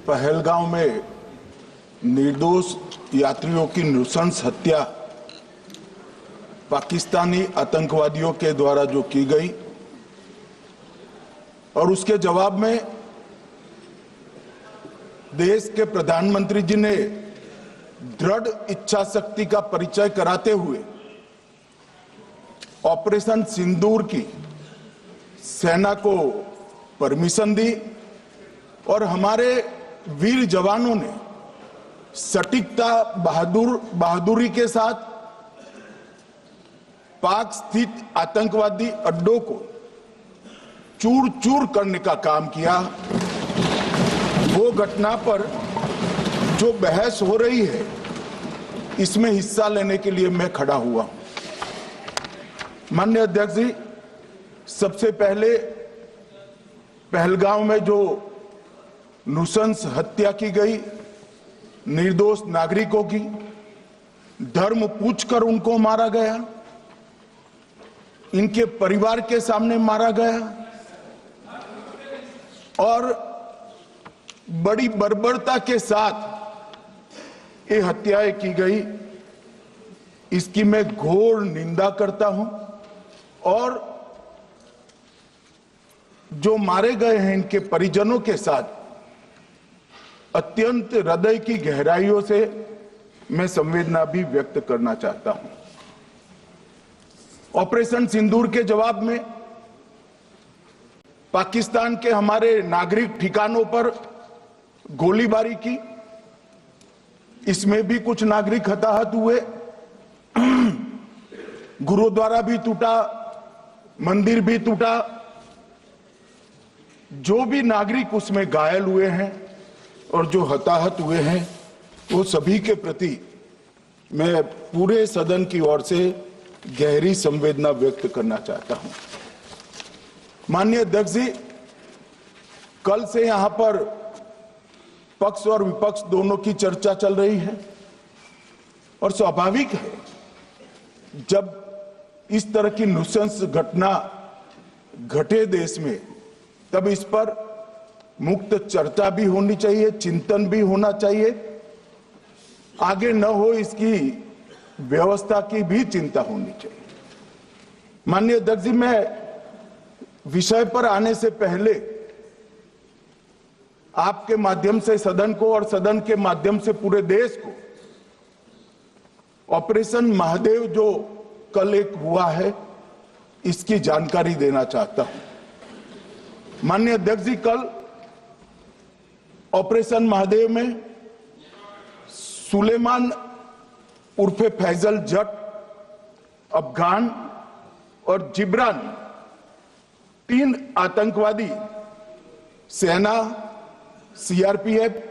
पहलगांव में निर्दोष यात्रियों की नृशंस हत्या पाकिस्तानी आतंकवादियों के द्वारा जो की गई और उसके जवाब में देश के प्रधानमंत्री जी ने दृढ़ इच्छा शक्ति का परिचय कराते हुए ऑपरेशन सिंदूर की सेना को परमिशन दी और हमारे वीर जवानों ने सटीकता बहादुरी के साथ पाक स्थित आतंकवादी अड्डों को चूर चूर करने का काम किया। वो घटना पर जो बहस हो रही है इसमें हिस्सा लेने के लिए मैं खड़ा हुआ। माननीय अध्यक्ष जी, सबसे पहले पहलगांव में जो नृशंस हत्या की गई निर्दोष नागरिकों की, धर्म पूछकर उनको मारा गया, इनके परिवार के सामने मारा गया और बड़ी बर्बरता के साथ ये हत्याएं की गई। इसकी मैं घोर निंदा करता हूं और जो मारे गए हैं इनके परिजनों के साथ अत्यंत हृदय की गहराइयों से मैं संवेदना भी व्यक्त करना चाहता हूं। ऑपरेशन सिंदूर के जवाब में पाकिस्तान के हमारे नागरिक ठिकानों पर गोलीबारी की, इसमें भी कुछ नागरिक हताहत हुए, गुरुद्वारा भी टूटा, मंदिर भी टूटा। जो भी नागरिक उसमें घायल हुए हैं और जो हताहत हुए हैं वो सभी के प्रति मैं पूरे सदन की ओर से गहरी संवेदना व्यक्त करना चाहता हूं। माननीय अध्यक्ष जी, कल से यहां पर पक्ष और विपक्ष दोनों की चर्चा चल रही है और स्वाभाविक है जब इस तरह की नृशंस घटना घटे देश में तब इस पर मुक्त चर्चा भी होनी चाहिए, चिंतन भी होना चाहिए, आगे न हो इसकी व्यवस्था की भी चिंता होनी चाहिए। माननीय अध्यक्ष जी, मैं विषय पर आने से पहले आपके माध्यम से सदन को और सदन के माध्यम से पूरे देश को ऑपरेशन महादेव जो कल एक हुआ है इसकी जानकारी देना चाहता हूं। माननीय अध्यक्ष जी, कल ऑपरेशन महादेव में सुलेमान उर्फे फैजल जट, अफगान और जिब्रान, 3 आतंकवादी सेना, सीआरपीएफ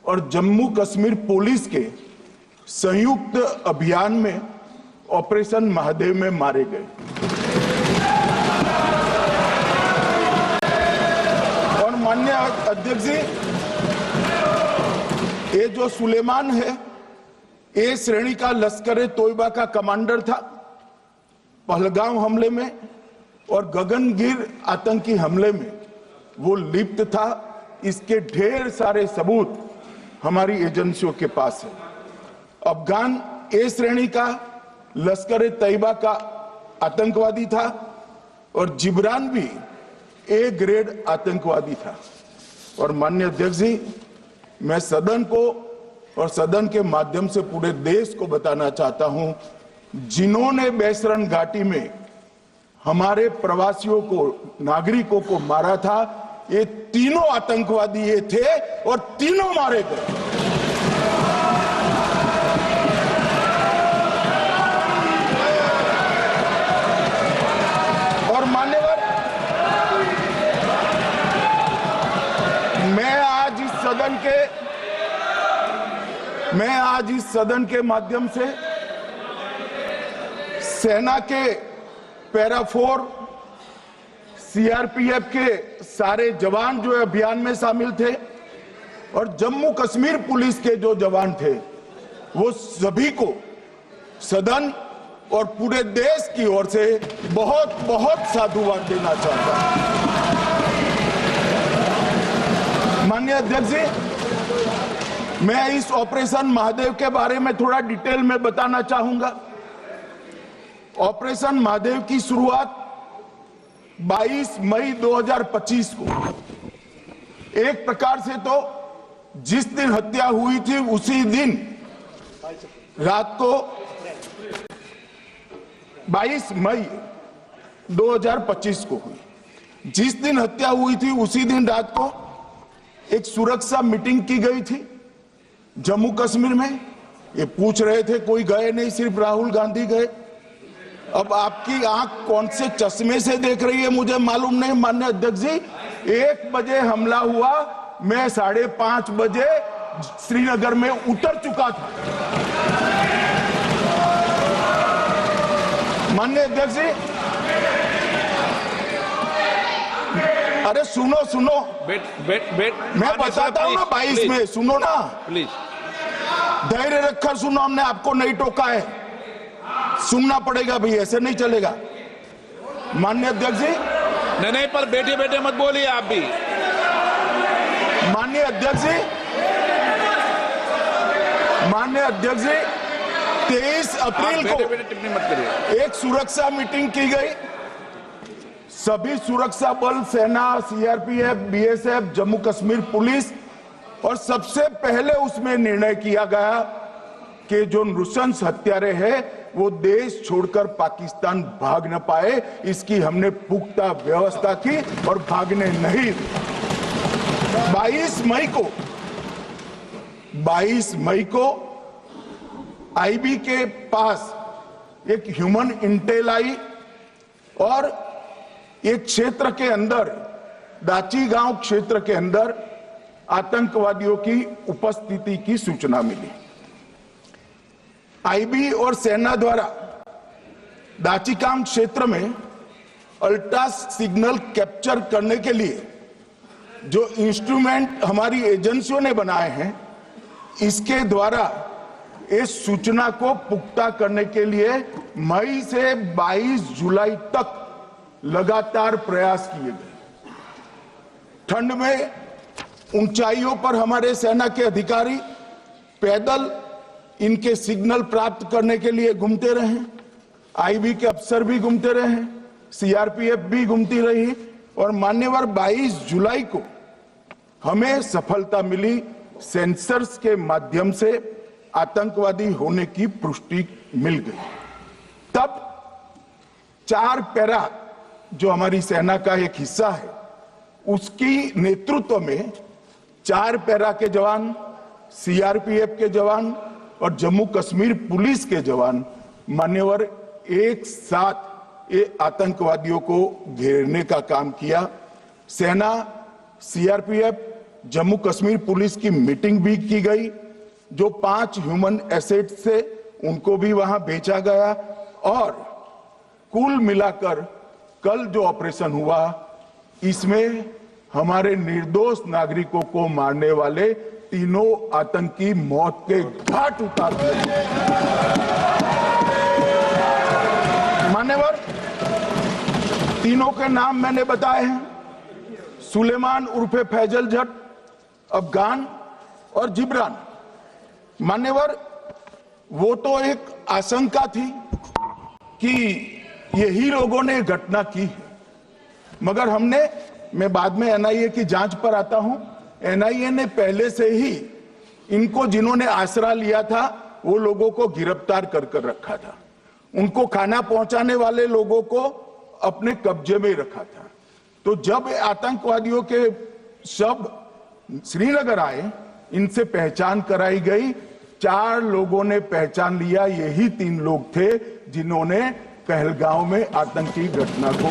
और जम्मू कश्मीर पुलिस के संयुक्त अभियान में ऑपरेशन महादेव में मारे गए। और माननीय अध्यक्ष जी, ये जो सुलेमान है ए श्रेणी का लश्कर ए तोयबा का कमांडर था पहलगांव हमले में और गगनगिर आतंकी हमले में वो लिप्त था। इसके ढेर सारे सबूत हमारी एजेंसियों के पास है। अफगान ए श्रेणी का लश्कर ए तैयबा का आतंकवादी था और जिब्रान भी ए ग्रेड आतंकवादी था। और माननीय अध्यक्ष जी, मैं सदन को और सदन के माध्यम से पूरे देश को बताना चाहता हूं, जिन्होंने बेसरन घाटी में हमारे प्रवासियों को, नागरिकों को मारा था, ये तीनों आतंकवादी ये थे और तीनों मारे गए। और मान्यवर, मैं आज इस सदन के माध्यम से सेना के पैरा 4, सीआरपीएफ के सारे जवान जो अभियान में शामिल थे और जम्मू कश्मीर पुलिस के जो जवान थे, वो सभी को सदन और पूरे देश की ओर से बहुत बहुत साधुवाद देना चाहता हूं। माननीय अध्यक्ष जी, मैं इस ऑपरेशन महादेव के बारे में थोड़ा डिटेल में बताना चाहूंगा। ऑपरेशन महादेव की शुरुआत 22 मई 2025 को, एक प्रकार से तो जिस दिन हत्या हुई थी उसी दिन रात को 22 मई 2025 को हुई। जिस दिन हत्या हुई थी उसी दिन रात को एक सुरक्षा मीटिंग की गई थी जम्मू कश्मीर में। ये पूछ रहे थे, कोई गए नहीं, सिर्फ राहुल गांधी गए। अब आपकी आंख कौन से चश्मे से देख रही है मुझे मालूम नहीं माननीय अध्यक्ष जी। 1 बजे हमला हुआ, मैं 5:30 बजे श्रीनगर में उतर चुका था। माननीय अध्यक्ष जी, अरे सुनो सुनो, मैं बताता हूँ ना 22 में, सुनो ना प्लीज, धैर्य रखकर सुनो, हमने आपको नहीं टोका है, सुनना पड़ेगा भाई, ऐसे नहीं चलेगा। माननीय अध्यक्ष जी, नहीं, पर बैठे बैठे मत बोलिए आप भी। माननीय अध्यक्ष जी, 23 अप्रैल को टिप्पणी मत करिए। एक सुरक्षा मीटिंग की गई। सभी सुरक्षा बल, सेना, CRPF, BSF, Jammu Kashmir police, और सबसे पहले उसमें निर्णय किया गया कि जो नृशंस हत्यारे हैं वो देश छोड़कर पाकिस्तान भाग न पाए, इसकी हमने पुख्ता व्यवस्था की और भागने नहीं। 22 मई को आईबी के पास एक ह्यूमन इंटेल आई और एक क्षेत्र के अंदर, दाची गांव क्षेत्र के अंदर आतंकवादियों की उपस्थिति की सूचना मिली। आईबी और सेना द्वारा दाचीकाम क्षेत्र में अल्ट्रा सिग्नल कैप्चर करने के लिए जो इंस्ट्रूमेंट हमारी एजेंसियों ने बनाए हैं, इसके द्वारा इस सूचना को पुख्ता करने के लिए मई से 22 जुलाई तक लगातार प्रयास किए गए। ठंड में ऊंचाइयों पर हमारे सेना के अधिकारी पैदल इनके सिग्नल प्राप्त करने के लिए घूमते रहे, आईबी के अफसर भी घूमते रहे, सीआरपीएफ भी घूमती रही, और मान्यवर 22 जुलाई को हमें सफलता मिली। सेंसर्स के माध्यम से आतंकवादी होने की पुष्टि मिल गई। तब 4 पैरा जो हमारी सेना का एक हिस्सा है, उसकी नेतृत्व में 4 पैरा के जवान, सीआरपीएफ के जवान और जम्मू कश्मीर पुलिस के जवान मान्यवर एक साथ ये आतंकवादियों को घेरने का काम किया। सेना, सीआरपीएफ, जम्मू कश्मीर पुलिस की मीटिंग भी की गई। जो 5 ह्यूमन एसेट से उनको भी वहां भेजा गया, और कुल मिलाकर कल जो ऑपरेशन हुआ, इसमें हमारे निर्दोष नागरिकों को मारने वाले तीनों आतंकी मौत के घाट उतार दिए। मान्यवर, तीनों के नाम मैंने बताए हैं, सुलेमान उर्फे फैजल जट, अफगान और जिब्रान। मान्यवर, वो तो एक आशंका थी कि यही लोगों ने घटना की है, मगर मैं बाद में एनआईए की जांच पर आता हूं, एनआईए ने पहले से ही इनको, जिन्होंने आसरा लिया था, वो लोगों को गिरफ्तार कर रखा था। उनको खाना पहुंचाने वाले लोगों को अपने कब्जे में रखा था। तो जब आतंकवादियों के शव श्रीनगर आए, इनसे पहचान कराई गई। 4 लोगों ने पहचान लिया, यही 3 लोग थे जिन्होंने पहलगांव में आतंकी घटना को।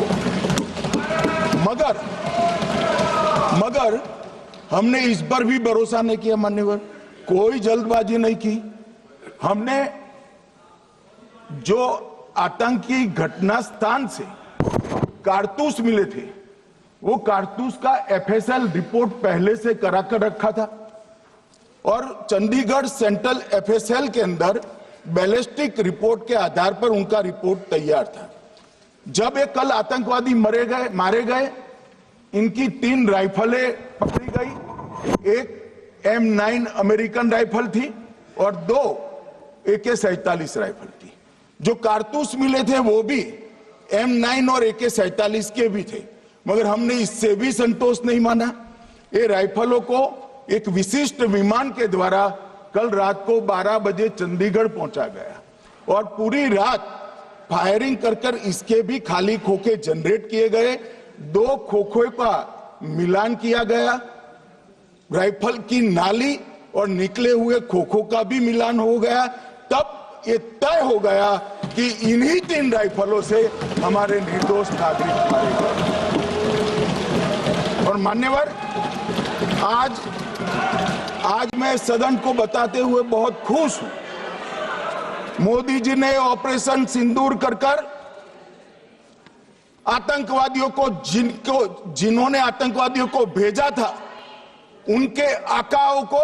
मगर हमने इस पर भी भरोसा नहीं किया मान्यवर, कोई जल्दबाजी नहीं की। हमने जो आतंकी घटना स्थान से कारतूस मिले थे, वो कारतूस का एफएसएल रिपोर्ट पहले से कराकर रखा था, और चंडीगढ़ सेंट्रल एफएसएल के अंदर बैलिस्टिक रिपोर्ट के आधार पर उनका रिपोर्ट तैयार था। जब ये कल आतंकवादी मारे गए, इनकी 3 राइफलें पकड़ी गई, एक M9 अमेरिकन राइफल थी और 2 AK-47 राइफल थी। जो कारतूस मिले थे वो भी M9 और AK-47 के भी थे, मगर हमने इससे भी संतोष नहीं माना। ये राइफलों को एक विशिष्ट विमान के द्वारा कल रात को 12 बजे चंडीगढ़ पहुंचा गया और पूरी रात फायरिंग कर इसके भी खाली खोखे जनरेट किए गए। 2 खोखों का मिलान किया गया, राइफल की नाली और निकले हुए खोखों का भी मिलान हो गया। तब ये तय हो गया कि इन्हीं 3 राइफलों से हमारे निर्दोष नागरिक मारे गए। और मान्यवर, आज मैं सदन को बताते हुए बहुत खुश हूं। मोदी जी ने ऑपरेशन सिंदूर कर आतंकवादियों को जिन्होंने आतंकवादियों को भेजा था उनके आकाओं को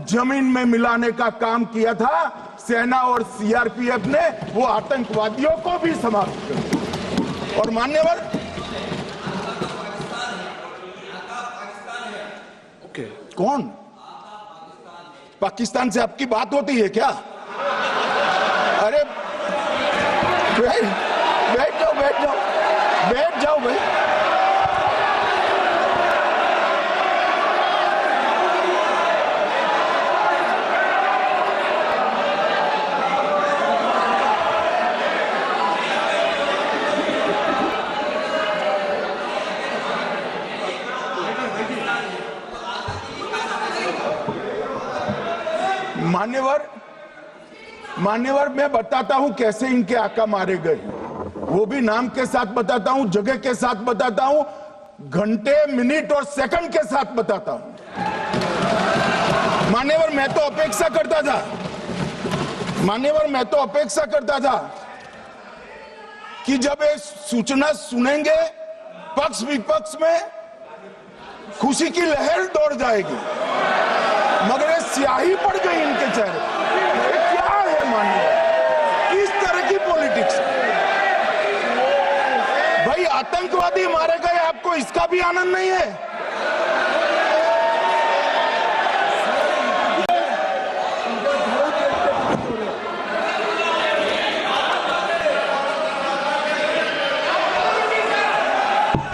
जमीन में मिलाने का काम किया था। सेना और सीआरपीएफ ने वो आतंकवादियों को भी समाप्त कर दिया। और मान्यवर, कौन पाकिस्तान से आपकी बात होती है क्या? अरे बैठ जाओ भाई। मान्यवर, मैं बताता हूं कैसे इनके आका मारे गए, वो भी नाम के साथ बताता हूं, जगह के साथ बताता हूं, घंटे, मिनट और सेकंड के साथ बताता हूं। मान्यवर, मैं तो अपेक्षा करता था कि जब ये सूचना सुनेंगे पक्ष विपक्ष में खुशी की लहर दौड़ जाएगी, मगर ये स्याही पड़ गई इनके चेहरे। क्या है मान्यवर, इस तरह की पॉलिटिक्स? भाई आतंकवादी मारे गए, आपको इसका भी आनंद नहीं है?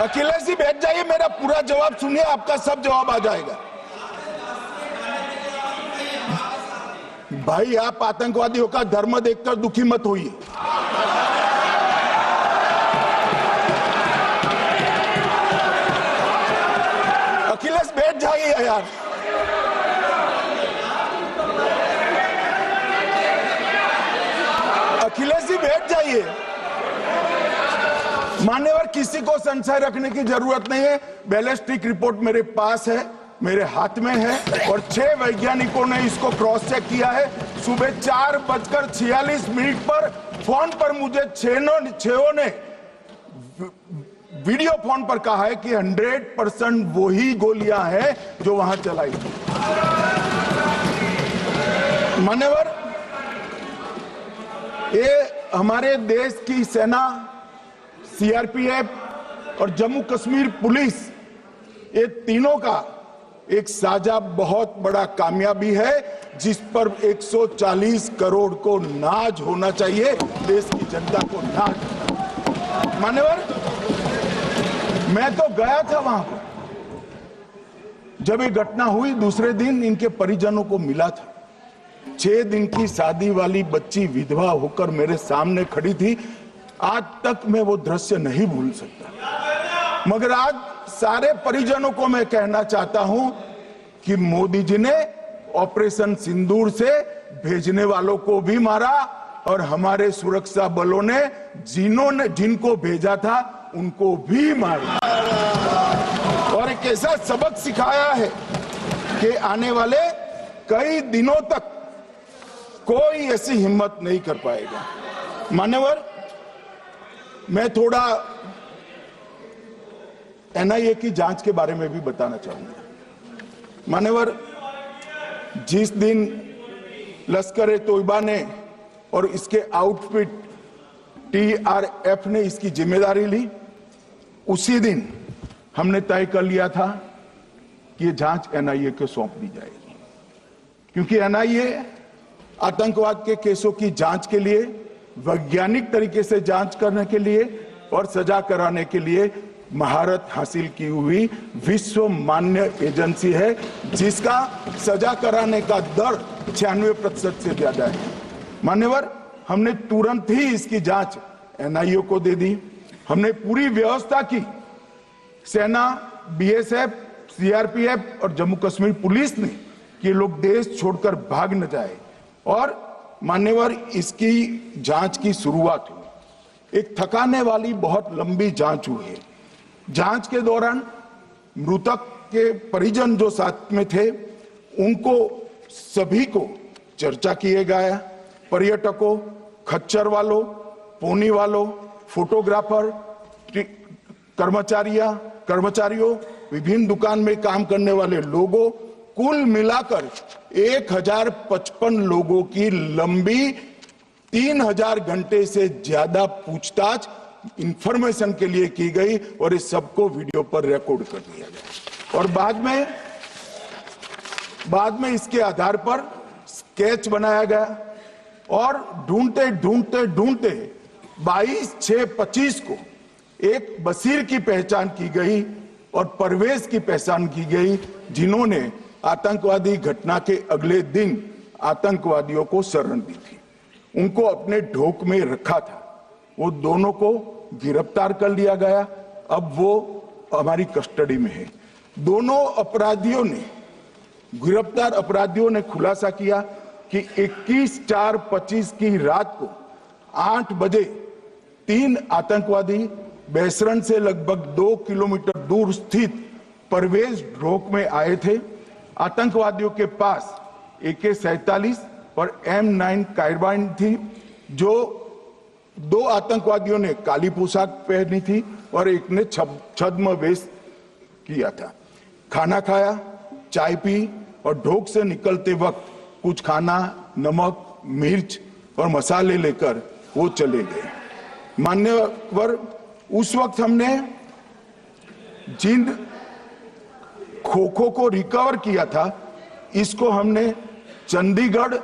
अखिलेश जी बैठ जाइए, मेरा पूरा जवाब सुनिए, आपका सब जवाब आ जाएगा। भाई आप आतंकवादियों का धर्म देखकर दुखी मत होइए। अखिलेश बैठ जाइए यार। अखिलेश जी बैठ जाइए। मान्यवर, किसी को संशय रखने की जरूरत नहीं है। बैलिस्टिक रिपोर्ट मेरे पास है, मेरे हाथ में है और 6 वैज्ञानिकों ने इसको क्रॉस चेक किया है। सुबह 4:46 पर फोन पर मुझे 6 ने वीडियो फोन पर कहा है कि 100% वही गोलियां हैं जो वहां चलाई थी। मान्यवर, ये हमारे देश की सेना, सीआरपीएफ और जम्मू कश्मीर पुलिस, ये तीनों का एक साझा बहुत बड़ा कामयाबी है, जिस पर 140 करोड़ को नाज होना चाहिए, देश की जनता को नाज। मान्यवर, मैं तो गया था वहां पर जब ये घटना हुई। दूसरे दिन इनके परिजनों को मिला था। 6 दिन की शादी वाली बच्ची विधवा होकर मेरे सामने खड़ी थी। आज तक मैं वो दृश्य नहीं भूल सकता। मगर आज सारे परिजनों को मैं कहना चाहता हूं कि मोदी जी ने ऑपरेशन सिंदूर से भेजने वालों को भी मारा और हमारे सुरक्षा बलों ने जिनको भेजा था उनको भी मारा और एक ऐसा सबक सिखाया है कि आने वाले कई दिनों तक कोई ऐसी हिम्मत नहीं कर पाएगा। मान्यवर, मैं थोड़ा एनआईए की जांच के बारे में भी बताना चाहूंगा। मान्यवर, जिस दिन लश्कर ए तोयबा ने और इसके आउटफिट टीआरएफ ने इसकी जिम्मेदारी ली, उसी दिन हमने तय कर लिया था कि ये जांच एनआईए को सौंप दी जाएगी। क्योंकि एनआईए आतंकवाद के केसों की जांच के लिए, वैज्ञानिक तरीके से जांच करने के लिए और सजा कराने के लिए महारत हासिल की हुई विश्व मान्य एजेंसी है, जिसका सजा कराने का दर 96% से ज्यादा है। मान्यवर, हमने तुरंत ही इसकी जांच एनआईए को दे दी। हमने पूरी व्यवस्था की। सेना, बीएसएफ, सीआरपीएफ और जम्मू कश्मीर पुलिस ने कि लोग देश छोड़कर भाग न जाए। और मान्यवर, इसकी जांच की शुरुआत हुई। एक थकाने वाली बहुत लंबी जांच हुई है। जांच के दौरान मृतक के परिजन जो साथ में थे, उनको सभी को चर्चा किए गया। पर्यटकों, खच्चर वालों, पोनी वालों, फोटोग्राफर, कर्मचारियों, विभिन्न दुकान में काम करने वाले लोगों, कुल मिलाकर 1055 लोगों की लंबी 3000 घंटे से ज्यादा पूछताछ इंफॉर्मेशन के लिए की गई और इस सबको वीडियो पर रिकॉर्ड कर दिया गया। और बाद में इसके आधार पर स्केच बनाया गया और ढूंढते 22/6/25 को एक बशीर की पहचान की गई और परवेज की पहचान की गई, जिन्होंने आतंकवादी घटना के अगले दिन आतंकवादियों को शरण दी थी। उनको अपने ढोक में रखा था। वो दोनों को गिरफ्तार कर लिया गया। अब वो हमारी कस्टडी में है। दोनों गिरफ्तार अपराधियों ने खुलासा किया कि 21/4/25 की रात को 8 बजे 3 आतंकवादी बेसरण से लगभग 2 किलोमीटर दूर स्थित परवेज ढोक में आए थे। आतंकवादियों के पास AK-47 और M9 कार्बाइन थी। जो 2 आतंकवादियों ने काली पोशाक पहनी थी और एक ने छद्म वेश किया था। खाना खाया, चाय पी और ढोक से निकलते वक्त कुछ खाना, नमक, मिर्च और मसाले लेकर वो चले गए। मान्यवर, उस वक्त हमने जिन खोखों को रिकवर किया था, इसको हमने चंडीगढ़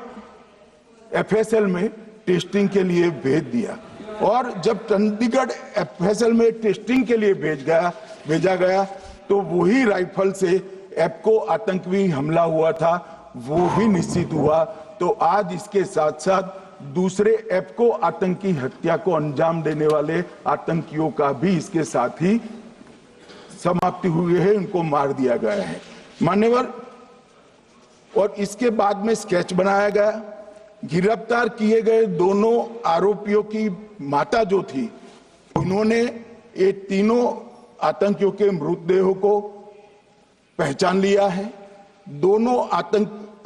FSL में टेस्टिंग के लिए भेज दिया। और जब चंडीगढ़ FSL में टेस्टिंग के लिए भेजा गया तो वही राइफल से एप्को आतंकी हमला हुआ था, वो भी निश्चित हुआ। तो आज इसके साथ साथ दूसरे एप्को आतंकी हत्या को अंजाम देने वाले आतंकियों का भी इसके साथ ही समाप्ति हुई है, उनको मार दिया गया है। मान्यवर, और इसके बाद में स्केच बनाया गया। गिरफ्तार किए गए दोनों आरोपियों की माता जो थी, उन्होंने ये तीनों आतंकियों के मृतदेहों को पहचान लिया है। दोनों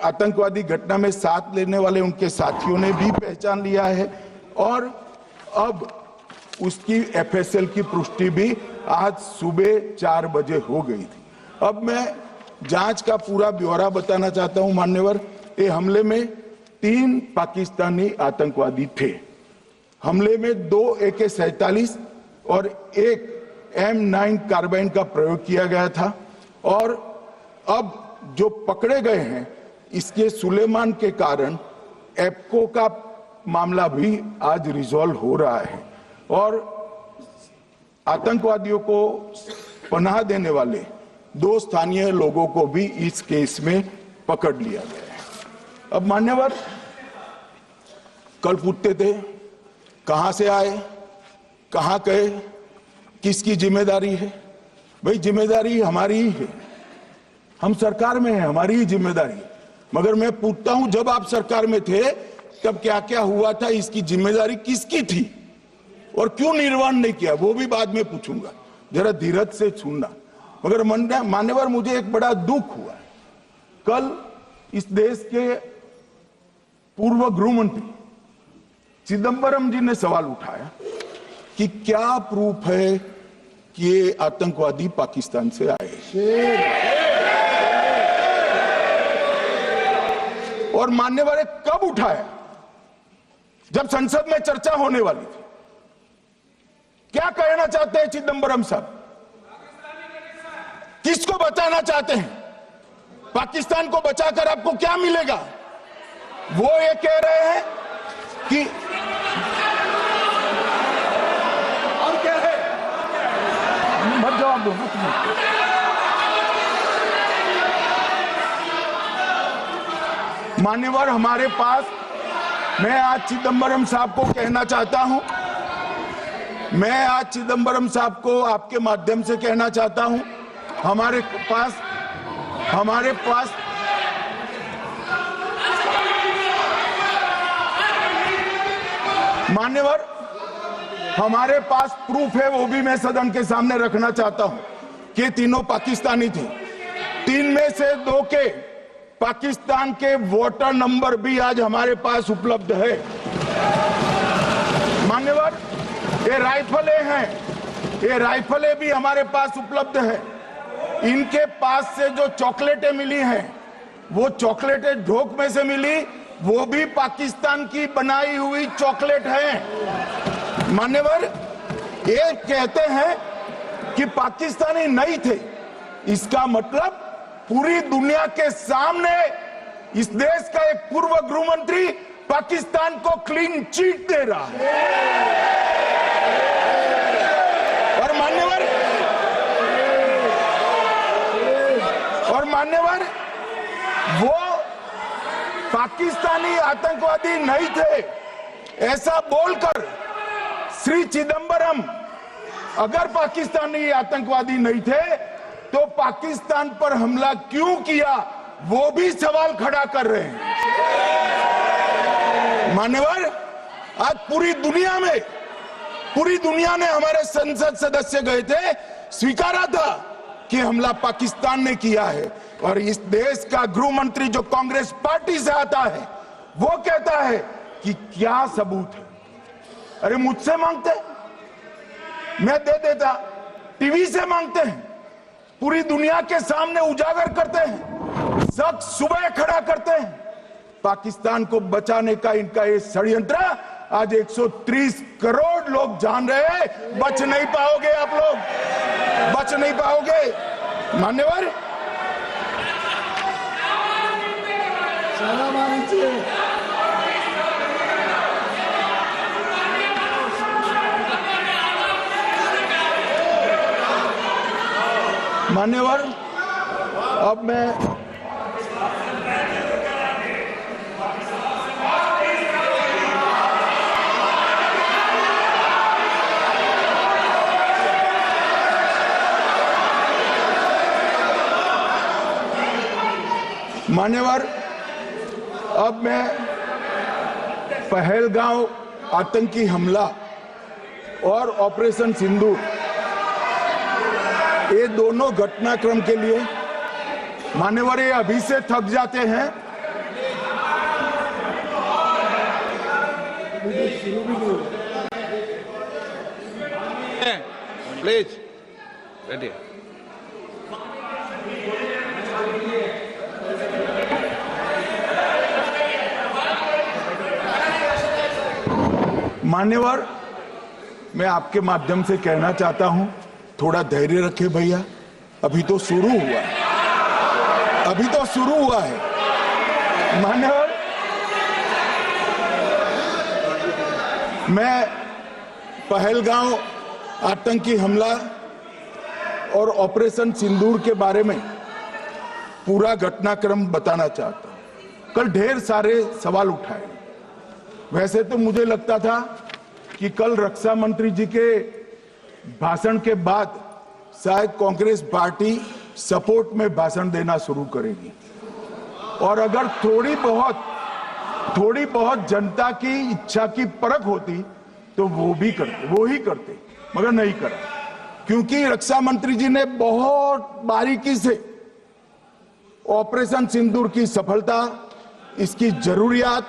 आतंकवादी घटना में साथ लेने वाले उनके साथियों ने भी पहचान लिया है। और अब उसकी FSL की पुष्टि भी आज सुबह 4 बजे हो गई थी। अब मैं जांच का पूरा ब्यौरा बताना चाहता हूं। मान्यवर, ये हमले में 3 पाकिस्तानी आतंकवादी थे। हमले में 2 AK-47 और 1 M9 कार्बाइन का प्रयोग किया गया था। और अब जो पकड़े गए हैं, इसके सुलेमान के कारण एप्को का मामला भी आज रिजॉल्व हो रहा है और आतंकवादियों को पनाह देने वाले 2 स्थानीय लोगों को भी इस केस में पकड़ लिया गया है। अब मान्यवर, कल पूछते थे कहां से आए, कहां गए, किसकी जिम्मेदारी है। भाई, जिम्मेदारी हमारी ही है। हम सरकार में हैं, हमारी ही जिम्मेदारी है। मगर मैं पूछता हूं, जब आप सरकार में थे तब क्या क्या हुआ था, इसकी जिम्मेदारी किसकी थी और क्यों निर्वहन नहीं किया, वो भी बाद में पूछूंगा। जरा धीरज से सुनना। मगर मान्यवर, मुझे एक बड़ा दुख हुआ। कल इस देश के पूर्व गृह मंत्री चिदंबरम जी ने सवाल उठाया कि क्या प्रूफ है कि ये आतंकवादी पाकिस्तान से आए। और मान्यवर, कब उठाया? जब संसद में चर्चा होने वाली थी। क्या कहना चाहते हैं चिदंबरम साहब? किसको बचाना चाहते हैं? पाकिस्तान को बचाकर आपको क्या मिलेगा? वो ये कह रहे हैं कि और क्या है, मत जवाब दो, मान्यवर हमारे पास, मैं आज चिदंबरम साहब को कहना चाहता हूं, मैं आज चिदंबरम साहब को आपके माध्यम से कहना चाहता हूं, हमारे पास मान्यवर हमारे पास प्रूफ है, वो भी मैं सदन के सामने रखना चाहता हूं कि तीनों पाकिस्तानी थे। 3 में से 2 के पाकिस्तान के वोटर नंबर भी आज हमारे पास उपलब्ध है। मान्यवर ये राइफलें हैं, ये राइफलें भी हमारे पास उपलब्ध है। इनके पास से जो चॉकलेटें मिली हैं, वो चॉकलेटें ढोक में से मिली, वो भी पाकिस्तान की बनाई हुई चॉकलेट है। मान्यवर ये कहते हैं कि पाकिस्तानी नहीं थे, इसका मतलब पूरी दुनिया के सामने इस देश का एक पूर्व गृह मंत्री पाकिस्तान को क्लीन चिट दे रहा है। और मान्यवर वो पाकिस्तानी आतंकवादी नहीं थे, ऐसा बोलकर श्री चिदंबरम अगर पाकिस्तानी आतंकवादी नहीं थे तो पाकिस्तान पर हमला क्यों किया, वो भी सवाल खड़ा कर रहे हैं। मान्यवर आज पूरी दुनिया ने हमारे संसद सदस्य गए थे, स्वीकारा था कि हमला पाकिस्तान ने किया है, और इस देश का गृह मंत्री जो कांग्रेस पार्टी से आता है वो कहता है कि क्या सबूत है। अरे मुझसे मांगते, मैं दे देता, टीवी से मांगते हैं, पूरी दुनिया के सामने उजागर करते हैं, सब सुबह खड़ा करते हैं। पाकिस्तान को बचाने का इनका ये षड्यंत्र आज 130 करोड़ लोग जान रहे हैं। बच नहीं पाओगे आप लोग, बच नहीं पाओगे। मान्यवर मान्यवर अब मैं पहलगांव आतंकी हमला और ऑपरेशन सिंदूर, ये दोनों घटनाक्रम के लिए मान्यवर ये अभी से थक जाते हैं। प्लीज बैठिए। मान्यवर मैं आपके माध्यम से कहना चाहता हूं, थोड़ा धैर्य रखे भैया, अभी तो शुरू हुआ है, अभी तो शुरू हुआ है। मान्यवर मैं पहलगांव आतंकी हमला और ऑपरेशन सिंदूर के बारे में पूरा घटनाक्रम बताना चाहता हूं। कल ढेर सारे सवाल उठाए, वैसे तो मुझे लगता था कि कल रक्षा मंत्री जी के भाषण के बाद शायद कांग्रेस पार्टी सपोर्ट में भाषण देना शुरू करेगी, और अगर थोड़ी बहुत जनता की इच्छा की परख होती तो वो ही करते, मगर नहीं करा, क्योंकि रक्षा मंत्री जी ने बहुत बारीकी से ऑपरेशन सिंदूर की सफलता, इसकी जरूरियात,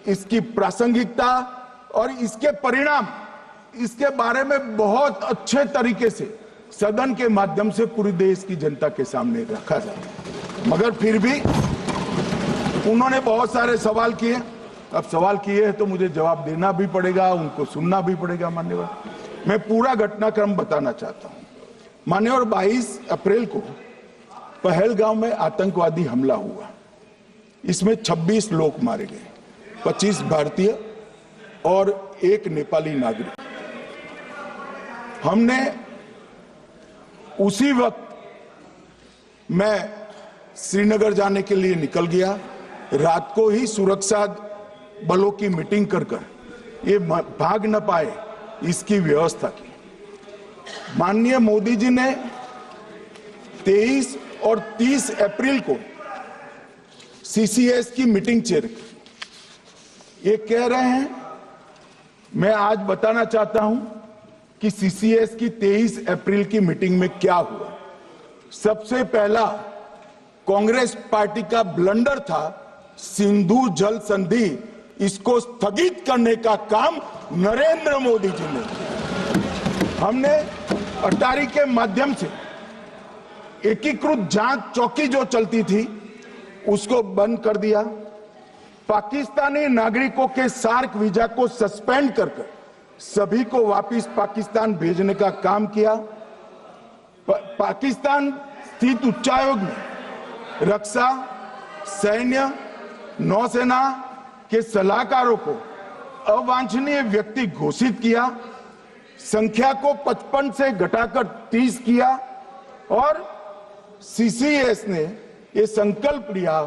इसकी प्रासंगिकता और इसके परिणाम, इसके बारे में बहुत अच्छे तरीके से सदन के माध्यम से पूरी देश की जनता के सामने रखा जाता है। मगर फिर भी उन्होंने बहुत सारे सवाल किए। अब सवाल किए हैं तो मुझे जवाब देना भी पड़ेगा, उनको सुनना भी पड़ेगा। मान्यवर मैं पूरा घटनाक्रम बताना चाहता हूं। मान्यवर 22 अप्रैल को पहलगाम में आतंकवादी हमला हुआ, इसमें 26 लोग मारे गए, 25 भारतीय और 1 नेपाली नागरिक। हमने उसी वक्त मैं श्रीनगर जाने के लिए निकल गया, रात को ही सुरक्षा बलों की मीटिंग कर ये भाग न पाए इसकी व्यवस्था की। माननीय मोदी जी ने 23 और 30 अप्रैल को सीसीएस की मीटिंग चेयर की। ये कह रहे हैं, मैं आज बताना चाहता हूं कि सीसीएस की 23 अप्रैल की मीटिंग में क्या हुआ। सबसे पहला कांग्रेस पार्टी का ब्लंडर था सिंधु जल संधि, इसको स्थगित करने का काम नरेंद्र मोदी जी ने किया। हमने अटारी के माध्यम से एकीकृत जांच चौकी जो चलती थी उसको बंद कर दिया। पाकिस्तानी नागरिकों के सार्क वीजा को सस्पेंड कर सभी को वापस पाकिस्तान भेजने का काम किया। पाकिस्तान स्थित उच्चायोग ने रक्षा, सैन्य, नौसेना के सलाहकारों को अवांछनीय व्यक्ति घोषित किया, संख्या को 55 से घटाकर 30 किया और सीसीएस ने ये संकल्प लिया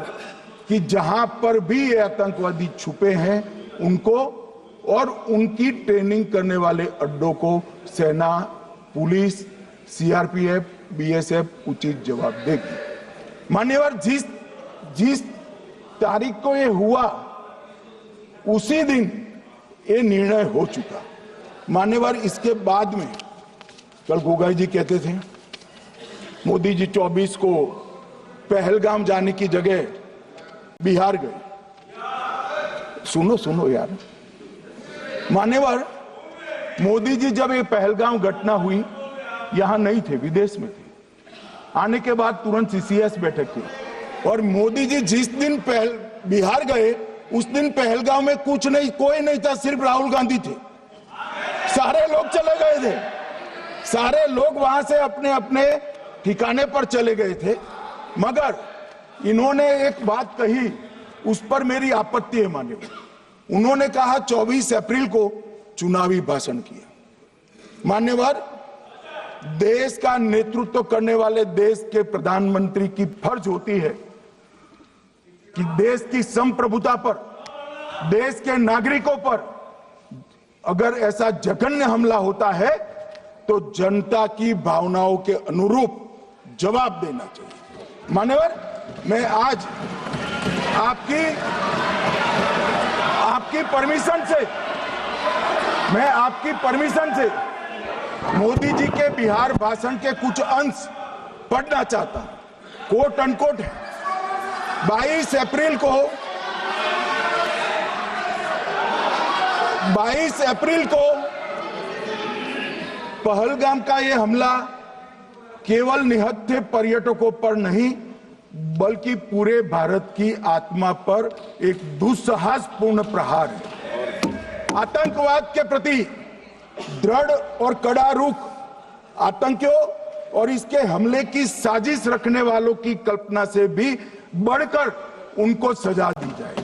कि जहां पर भी ये आतंकवादी छुपे हैं उनको और उनकी ट्रेनिंग करने वाले अड्डों को सेना, पुलिस, सीआरपीएफ, बीएसएफ उचित जवाब देगी। मान्यवर, जिस तारीख को ये हुआ उसी दिन ये निर्णय हो चुका। मान्यवर, इसके बाद में कल गोगाई जी कहते थे मोदी जी 24 को पहलगाम जाने की जगह बिहार गए। सुनो यार, मान्यवर, मोदी जी जब ये पहलगाम घटना हुई यहां नहीं थे, विदेश में थे। आने के बाद तुरंत सीसीएस बैठक की और मोदी जी जिस दिन बिहार गए उस दिन पहलगाम में कुछ नहीं, कोई नहीं था, सिर्फ राहुल गांधी थे। सारे लोग चले गए थे, सारे लोग वहां से अपने अपने ठिकाने पर चले गए थे। मगर इन्होंने एक बात कही, उस पर मेरी आपत्ति है। मान्यवर, उन्होंने कहा 24 अप्रैल को चुनावी भाषण किया। मान्यवर, देश का नेतृत्व करने वाले देश के प्रधानमंत्री की फर्ज होती है कि देश की संप्रभुता पर, देश के नागरिकों पर अगर ऐसा जघन्य हमला होता है तो जनता की भावनाओं के अनुरूप जवाब देना चाहिए। मान्यवर, मैं आज आपकी परमिशन से मोदी जी के बिहार भाषण के कुछ अंश पढ़ना चाहता हूं। कोट अनकोट है। 22 अप्रैल को पहलगाम का यह हमला केवल निहत्थे पर्यटकों पर नहीं बल्कि पूरे भारत की आत्मा पर एक दुस्साहसपूर्ण प्रहार है। आतंकवाद के प्रति दृढ़ और कड़ा रुख, आतंकियों और इसके हमले की साजिश रखने वालों की कल्पना से भी बढ़कर उनको सजा दी जाए।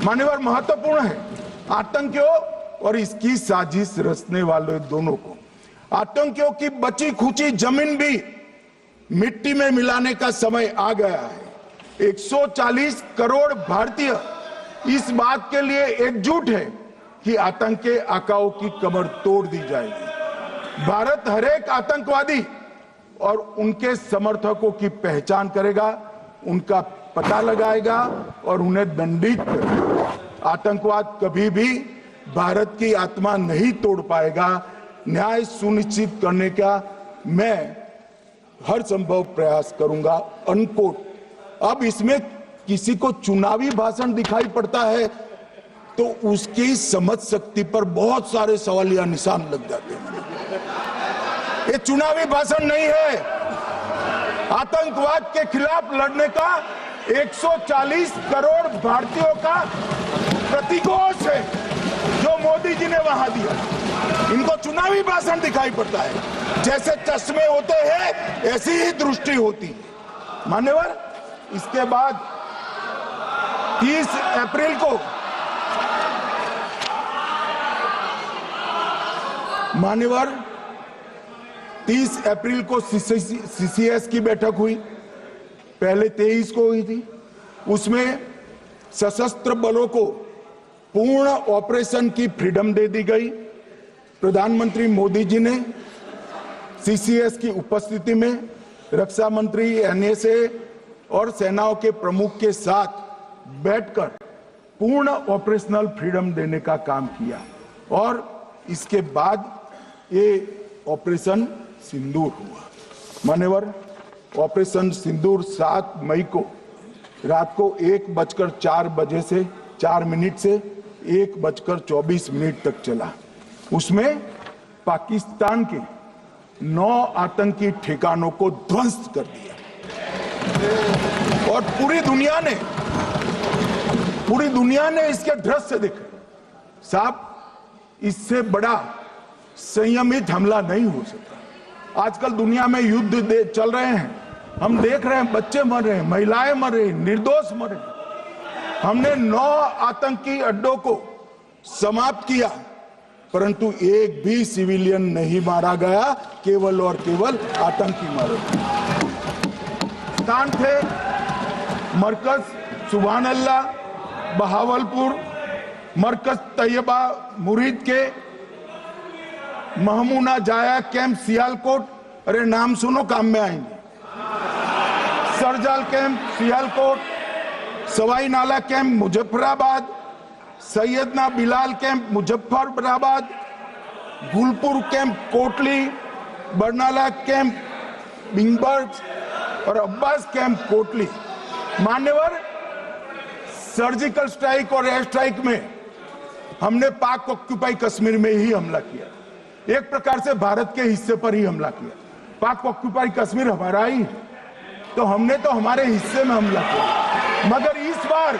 मान्यवर, महत्वपूर्ण है आतंकियों और इसकी साजिश रचने वाले दोनों को। आतंकियों की बची खुची जमीन भी मिट्टी में मिलाने का समय आ गया है। 140 करोड़ भारतीय इस बात के लिए एकजुट है कि आतंक के आकाओं की कमर तोड़ दी जाएगी। भारत हरेक आतंकवादी और उनके समर्थकों की पहचान करेगा, उनका पता लगाएगा और उन्हें दंडित करेगा। आतंकवाद कभी भी भारत की आत्मा नहीं तोड़ पाएगा। न्याय सुनिश्चित करने का मैं हर संभव प्रयास करूंगा। अनकोट। अब इसमें किसी को चुनावी भाषण दिखाई पड़ता है तो उसकी समझ शक्ति पर बहुत सारे सवालिया निशान लग जाते हैं। ये चुनावी भाषण नहीं है, आतंकवाद के खिलाफ लड़ने का 140 करोड़ भारतीयों का प्रतिघोष है जो मोदी जी ने वहां दिया। इनको चुनावी भाषण दिखाई पड़ता है। जैसे चश्मे होते हैं ऐसी ही दृष्टि होती है। मान्यवर, इसके बाद 30 अप्रैल को मान्यवर 30 अप्रैल को सीसीएस की बैठक हुई, पहले 23 को हुई थी। उसमें सशस्त्र बलों को पूर्ण ऑपरेशन की फ्रीडम दे दी गई। प्रधानमंत्री मोदी जी ने सीसीएस की उपस्थिति में रक्षा मंत्री, एनएसए और सेनाओं के प्रमुख के साथ बैठकर पूर्ण ऑपरेशनल फ्रीडम देने का काम किया और इसके बाद ये ऑपरेशन सिंदूर हुआ। मान्यवर, ऑपरेशन सिंदूर 7 मई को रात को 1:04 से 4 मिनट से 1:24 तक चला। उसमें पाकिस्तान के 9 आतंकी ठिकानों को ध्वस्त कर दिया और पूरी दुनिया ने इसके दृश्य देखे। साहब, इससे बड़ा संयमित हमला नहीं हो सकता। आजकल दुनिया में युद्ध चल रहे हैं, हम देख रहे हैं, बच्चे मर रहे हैं, महिलाएं मर रही, निर्दोष मर रहे। हमने 9 आतंकी अड्डों को समाप्त किया, परंतु एक भी सिविलियन नहीं मारा गया, केवल और केवल आतंकी मारे। स्थान थे मरकज सुभान अल्लाह बहावलपुर, मरकज तैयबा मुरीद के, महमूना जाया कैंप सियालकोट, अरे नाम सुनो काम में आएंगे, सरजाल camp Sialkot, Sawai Nala camp Muzaffarabad, Syedna Bilal camp Muzaffarabad, Gulpur camp Kotli, Barnala camp बिंगबर्ग और अब्बास कैंप कोटली। मान्यवर, सर्जिकल स्ट्राइक और एयर स्ट्राइक में हमने पाक ऑक्यूपाई कश्मीर में ही हमला किया, एक प्रकार से भारत के हिस्से पर ही हमला किया। पाक ऑक्यूपाई कश्मीर हमारा ही, तो हमने तो हमारे हिस्से में हमला किया, मगर इस बार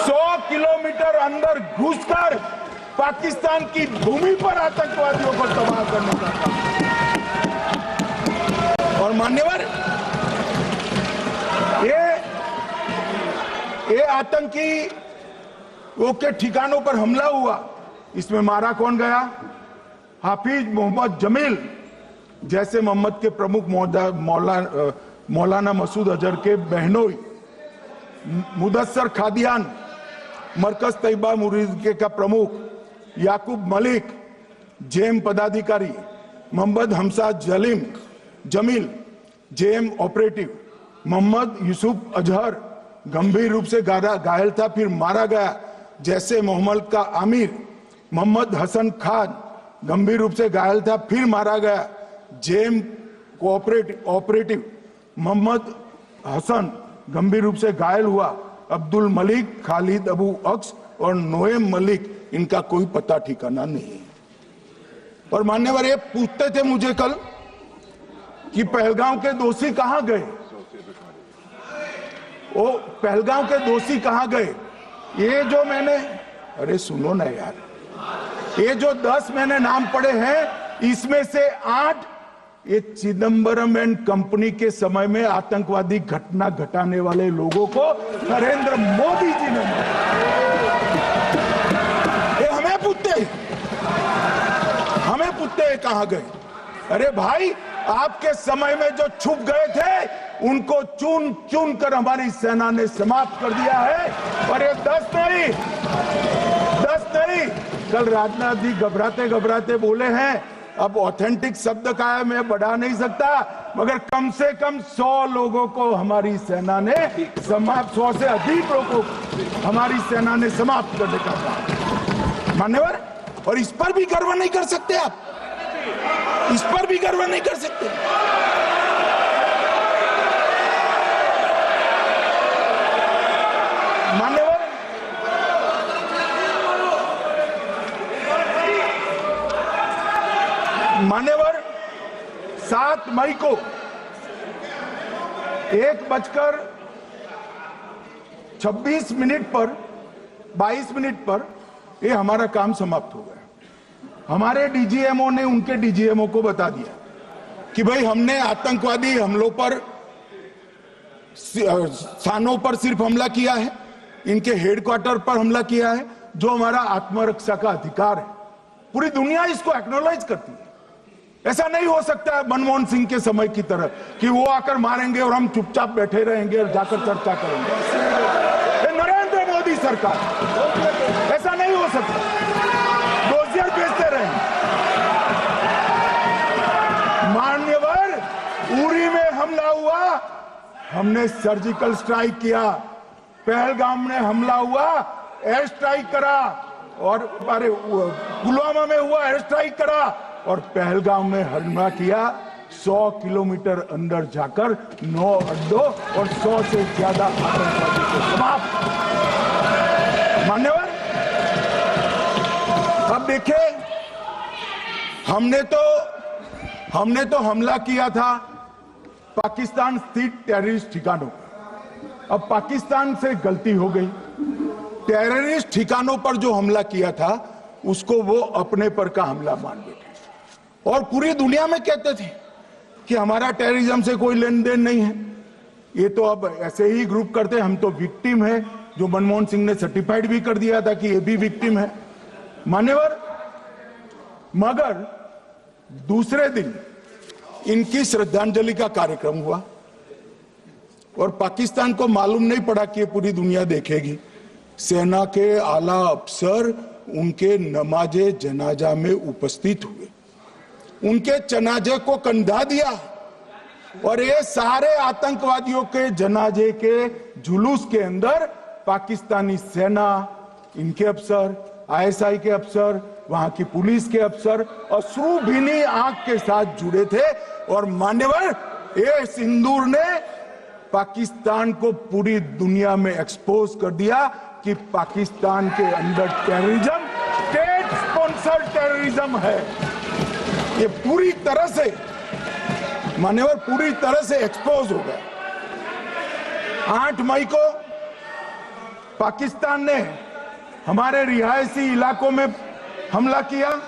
100 किलोमीटर अंदर घुसकर पाकिस्तान की भूमि पर आतंकवादियों को तबाह करने का काम। और मान्यवर, ये आतंकी के ठिकानों पर हमला हुआ, इसमें मारा कौन गया? हाफिज मोहम्मद जमील जैसे मोहम्मद के प्रमुख मौलाना मसूद अजहर के बहनोई, मुदस्सर खादियान मरकज तैयबा मुरीद का प्रमुख, याकूब मलिक जेएम पदाधिकारी, मोहम्मद हमसा जमील जेएम ऑपरेटिव, मोहम्मद यूसुफ अजहर गंभीर रूप से घायल था, फिर मारा गया। जैसे मोहम्मद का आमिर मोहम्मद हसन खान गंभीर रूप से घायल था, फिर मारा गया। जेएम ऑपरेटिव मोहम्मद हसन गंभीर रूप से घायल हुआ। अब्दुल मलिक, खालिद अबू अक्स और नोएम मलिक, इनका कोई पता ठिकाना नहीं। और मान्यवर, ये पूछते थे मुझे कल कि पहलगांव के दोषी कहां गए, वो पहलगांव के दोषी कहां गए? ये जो मैंने, अरे सुनो ना यार, ये जो 10 मैंने नाम पढ़े हैं, इसमें से 8 ये चिदम्बरम एंड कंपनी के समय में आतंकवादी घटना घटाने वाले लोगों को नरेंद्र मोदी जी ने मारा। ये हमें पूछते कहां गए? अरे भाई, आपके समय में जो छुप गए थे, उनको चुन चुन कर हमारी सेना ने समाप्त कर दिया है। और ये 10 नहीं, कल राजनाथ जी घबराते घबराते बोले हैं, अब ऑथेंटिक शब्द का है, मैं बढ़ा नहीं सकता, मगर कम से कम 100 लोगों को हमारी सेना ने समाप्त, 100 से अधिक लोगों को हमारी सेना ने समाप्त करने का काम। मान्यवर, और इस पर भी गर्व नहीं कर सकते आप, इस पर भी गर्व नहीं कर सकते। मान्यवर, 7 मई को 1:26 पर 22 मिनट पर ये हमारा काम समाप्त हो गया। हमारे डीजीएमओ ने उनके डीजीएमओ को बता दिया कि भाई, हमने आतंकवादी हमलों पर स्थानों पर सिर्फ हमला किया है, इनके हेडक्वार्टर पर हमला किया है, जो हमारा आत्मरक्षा का अधिकार है। पूरी दुनिया इसको एक्नॉलेज करती है। ऐसा नहीं हो सकता है मनमोहन सिंह के समय की तरह कि वो आकर मारेंगे और हम चुपचाप बैठे रहेंगे और जाकर चर्चा करेंगे। ये नरेंद्र मोदी सरकार, ऐसा नहीं हो सकता। डोजियर भेजते रहेंगे। मान्यवर, उरी में हमला हुआ, हमने सर्जिकल स्ट्राइक किया। पहलगाम में हमला हुआ, एयर स्ट्राइक करा, और अरे पुलवामा में हुआ, एयर स्ट्राइक करा, और पहलगाम में हमला किया। 100 किलोमीटर अंदर जाकर 9 अड्डों और 100 से ज्यादा आतंकवादी को समाप्त। मान्यवर, अब देखिए, हमने तो हमला किया था पाकिस्तान स्थित टेररिस्ट ठिकानों पर। अब पाकिस्तान से गलती हो गई। टेररिस्ट ठिकानों पर जो हमला किया था उसको वो अपने पर का हमला मान बैठे, और पूरी दुनिया में कहते थे कि हमारा टेररिज्म से कोई लेन देन नहीं है। ये तो अब ऐसे ही ग्रुप करते, हम तो विक्टिम है, जो मनमोहन सिंह ने सर्टिफाइड भी कर दिया था कि ये भी विक्टिम है। मान्यवर, मगर दूसरे दिन इनकी श्रद्धांजलि का कार्यक्रम हुआ, और पाकिस्तान को मालूम नहीं पड़ा कि ये पूरी दुनिया देखेगी। सेना के आला अफसर उनके नमाजे जनाजा में उपस्थित हुए, उनके जनाजे को कंधा दिया, और ये सारे आतंकवादियों के जनाजे के जुलूस के अंदर पाकिस्तानी सेना, इनके अफसर, आईएसआई के अफसर, वहां की पुलिस के अफसर अश्रुभीनी आंख के साथ जुड़े थे। और मान्यवर, ये सिंदूर ने पाकिस्तान को पूरी दुनिया में एक्सपोज कर दिया कि पाकिस्तान के अंदर टेररिज्म स्टेट स्पॉन्सर्ड टेररिज्म है। ये पूरी तरह से, मान्यवर, पूरी तरह से एक्सपोज हो गया। 8 मई को पाकिस्तान ने हमारे रिहायशी इलाकों में हमला किया,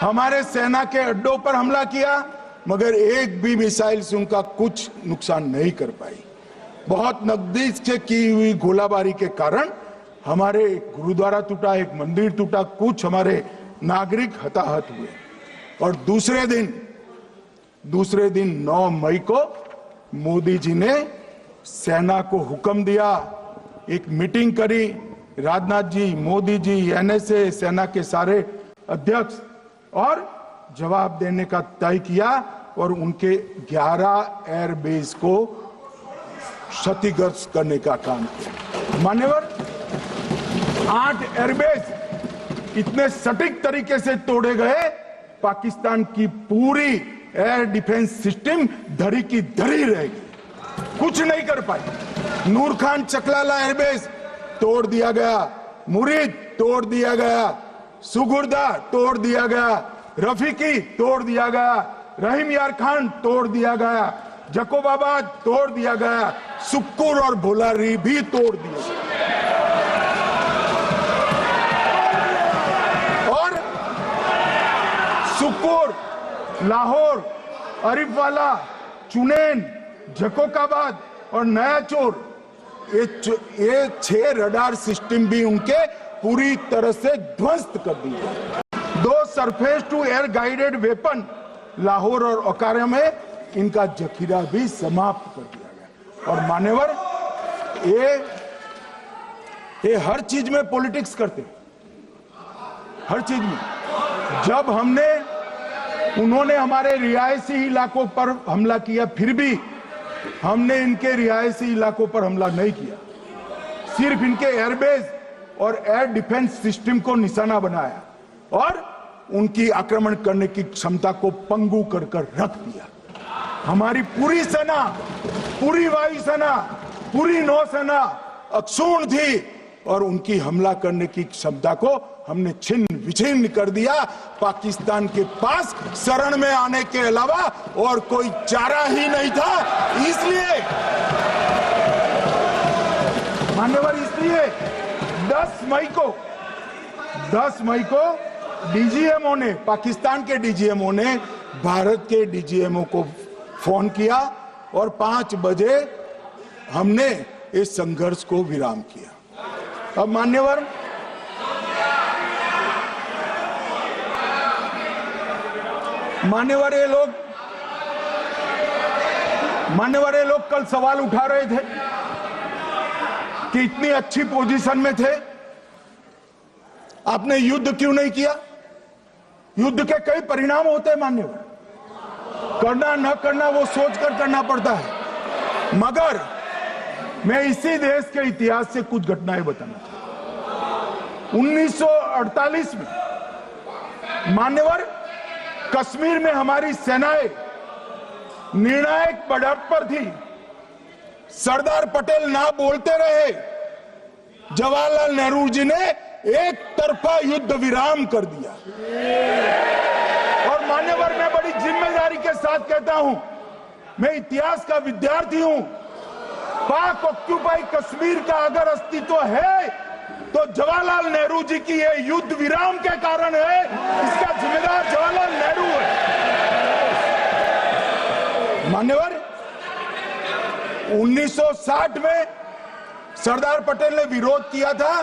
हमारे सेना के अड्डों पर हमला किया, मगर एक भी मिसाइल से उनका कुछ नुकसान नहीं कर पाई। बहुत नजदीक से की हुई गोलाबारी के कारण हमारे गुरुद्वारा टूटा, एक मंदिर टूटा, कुछ हमारे नागरिक हताहत हुए। और दूसरे दिन 9 मई को मोदी जी ने सेना को हुक्म दिया, एक मीटिंग करी, राजनाथ जी, मोदी जी, एनएसए, सेना के सारे अध्यक्ष, और जवाब देने का तय किया, और उनके 11 एयरबेस को क्षतिग्रस्त करने का काम किया। मान्यवर, 8 एयरबेस इतने सटीक तरीके से तोड़े गए, पाकिस्तान की पूरी एयर डिफेंस सिस्टम धरी की धरी रहेगी, कुछ नहीं कर पाई। नूर खान चकलाला एयरबेस तोड़ दिया गया, मुरीद तोड़ दिया गया, सुगुर्दा तोड़ दिया गया, रफीकी तोड़ दिया गया, रहीम यार खान तोड़ दिया गया, जकोबाबाद तोड़ दिया गया, सुक्कुर और भोलारी भी तोड़ दिया गया। और सुक्कुर, लाहौर, अरिफवाला, चुनेन, जकोकाबाद और नया चोर, ये 6 रडार सिस्टम भी उनके पूरी तरह से ध्वस्त कर दिए। 2 surface to air guided weapon Lahore और ओकारा में इनका जखीरा भी समाप्त कर दिया गया। और मान्यवर, ये हर चीज में पॉलिटिक्स करते, हर चीज में। जब उन्होंने हमारे रिहायशी इलाकों पर हमला किया, फिर भी हमने इनके रिहायशी इलाकों पर हमला नहीं किया, सिर्फ इनके एयरबेस और एयर डिफेंस सिस्टम को निशाना बनाया और उनकी आक्रमण करने की क्षमता को पंगु कर रख दिया। हमारी पूरी सेना, पूरी वायुसेना, पूरी नौसेना अक्षुण्ण थी और उनकी हमला करने की क्षमता को हमने छिन्न विछिन्न कर दिया। पाकिस्तान के पास शरण में आने के अलावा और कोई चारा ही नहीं था। इसलिए मान्यवर, इसलिए 10 मई को डीजीएमओ ने, पाकिस्तान के डीजीएमओ ने भारत के डीजीएमओ को फोन किया और 5 बजे हमने इस संघर्ष को विराम किया। अब मान्यवर ये लोग कल सवाल उठा रहे थे कि इतनी अच्छी पोजीशन में थे, आपने युद्ध क्यों नहीं किया? युद्ध के कई परिणाम होते हैं मान्यवर, करना न करना वो सोचकर करना पड़ता है। मगर मैं इसी देश के इतिहास से कुछ घटनाएं बताना चाहता हूं। 1948 में मान्यवर कश्मीर में हमारी सेनाएं निर्णायक बढ़त पर थी। सरदार पटेल ना बोलते रहे, जवाहरलाल नेहरू जी ने एक तरफा युद्ध विराम कर दिया। और मान्यवर मैं बड़ी जिम्मेदारी के साथ कहता हूं, मैं इतिहास का विद्यार्थी हूं, पाक ऑक्यूपाई कश्मीर का अगर अस्तित्व है तो जवाहरलाल नेहरू जी की ये युद्ध विराम के कारण है। इसका जिम्मेदार जवाहरलाल नेहरू है। मान्यवर 1960 में सरदार पटेल ने विरोध किया था,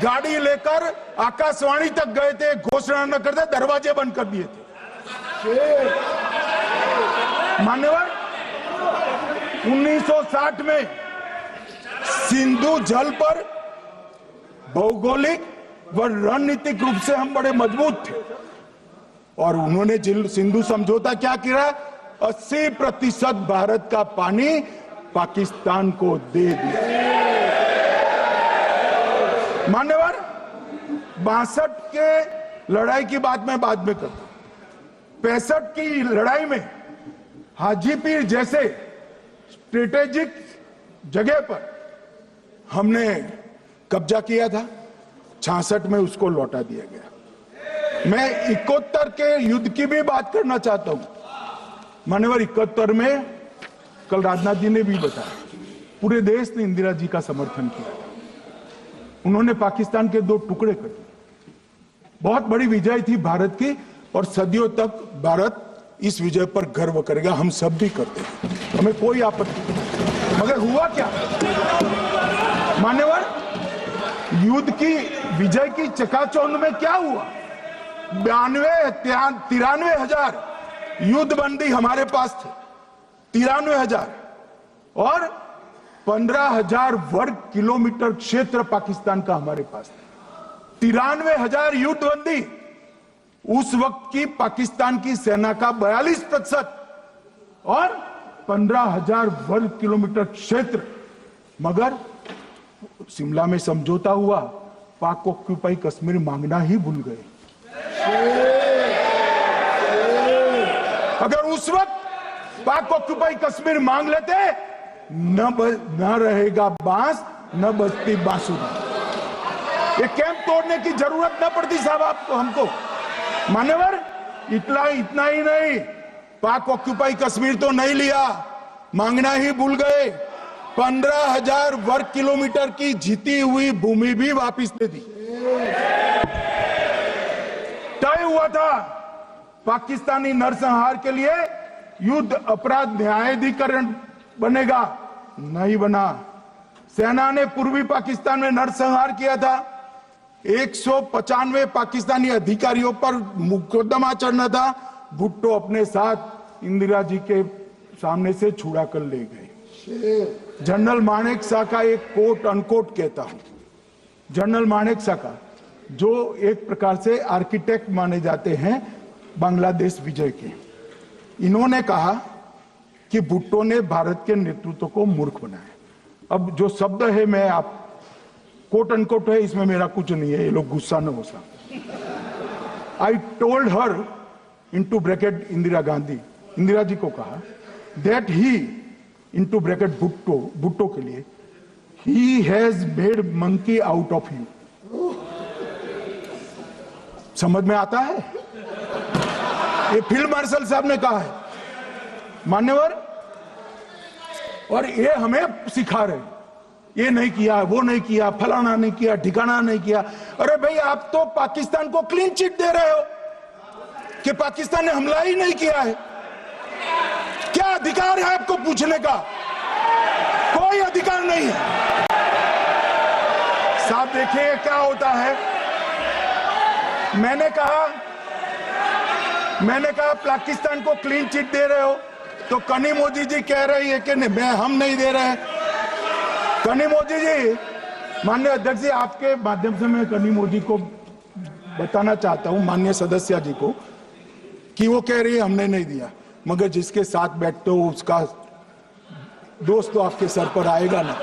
गाड़ी लेकर आकाशवाणी तक गए थे, घोषणा न करते दरवाजे बंद कर दिए थे। मान्यवर 1960 में सिंधु जल पर भौगोलिक व रणनीतिक रूप से हम बड़े मजबूत थे और उन्होंने सिंधु समझौता क्या किया? 80% भारत का पानी पाकिस्तान को दे दिया। मान्यवर 62 के लड़ाई की बात मैं बाद में करता हूं। 65 की लड़ाई में हाजीपीर जैसे स्ट्रेटेजिक जगह पर हमने कब्जा किया था, 66 में उसको लौटा दिया गया। मैं 71 के युद्ध की भी बात करना चाहता हूं। मान्यवर 71 में कल राजनाथ जी ने भी बताया, पूरे देश ने इंदिरा जी का समर्थन किया था। उन्होंने पाकिस्तान के 2 टुकड़े कर दिए। बहुत बड़ी विजय थी भारत की और सदियों तक भारत इस विजय पर गर्व करेगा। हम सब भी करते हैं, हमें कोई आपत्ति नहीं। मगर हुआ क्या मान्यवर? युद्ध की विजय की चकाचौंध में क्या हुआ? 93 हजार युद्धबंदी हमारे पास थे, 93 हजार, और 15,000 वर्ग किलोमीटर क्षेत्र पाकिस्तान का हमारे पास था। 93 हजार युद्धबंदी उस वक्त की पाकिस्तान की सेना का 42% और 15,000 वर्ग किलोमीटर क्षेत्र। मगर शिमला में समझौता हुआ, पाक ऑक्यूपाई कश्मीर मांगना ही भूल गए। अगर उस वक्त पाक ऑक्यूपाई कश्मीर मांग लेते, न रहेगा बांस न बजती बांसुरी। ये कैंप तोड़ने की जरूरत न पड़ती साहब आपको, हमको। मान्यवर इतना ही नहीं, पाक ऑक्यूपाई कश्मीर तो नहीं लिया, मांगना ही भूल गए। 15,000 वर्ग किलोमीटर की जीती हुई भूमि भी वापस दे दी। तय हुआ था पाकिस्तानी नरसंहार के लिए युद्ध अपराध न्यायाधिकरण बनेगा, नहीं बना। सेना ने पूर्वी पाकिस्तान में नरसंहार किया था। 195 पाकिस्तानी अधिकारियों पर मुकदमा चढ़ना था। भुट्टो अपने साथ इंदिरा जी के सामने से छुड़ा कर ले गए। जनरल मानेक शॉ का एक कोट अनकोट कहता हूं, जनरल मानेक शॉ का, जो एक प्रकार से आर्किटेक्ट माने जाते हैं बांग्लादेश विजय के, इन्होंने कहा कि भुट्टो ने भारत के नेतृत्व को मूर्ख बनाया। अब जो शब्द है, मैं आप कोट अनकोट है, इसमें मेरा कुछ नहीं है, ये लोग गुस्सा न हो सकते। I told her into bracket Indira Gandhi, Indira ji को कहा that he into bracket Bhutto के लिए, he has made monkey out of you. समझ में आता है? ये फील्ड मार्शल साहब ने कहा है मान्यवर, और ये हमें सिखा रहे, ये नहीं किया, वो नहीं किया, फलाना नहीं किया, ठिकाना नहीं किया। अरे भाई, आप तो पाकिस्तान को क्लीन चिट दे रहे हो कि पाकिस्तान ने हमला ही नहीं किया है। क्या अधिकार है आपको पूछने का? कोई अधिकार नहीं है। साहब देखिए क्या होता है। मैंने कहा पाकिस्तान को क्लीन चिट दे रहे हो, तो कनिमोझी जी कह रही है कि नहीं, हम नहीं दे रहे हैं। कनिमोझी जी, माननीय अध्यक्ष जी, आपके माध्यम से मैं कनिमोझी को बताना चाहता हूं, माननीय सदस्य जी को, कि वो कह रही है हमने नहीं दिया, मगर जिसके साथ बैठते हो उसका दोस्त तो आपके सर पर आएगा ना।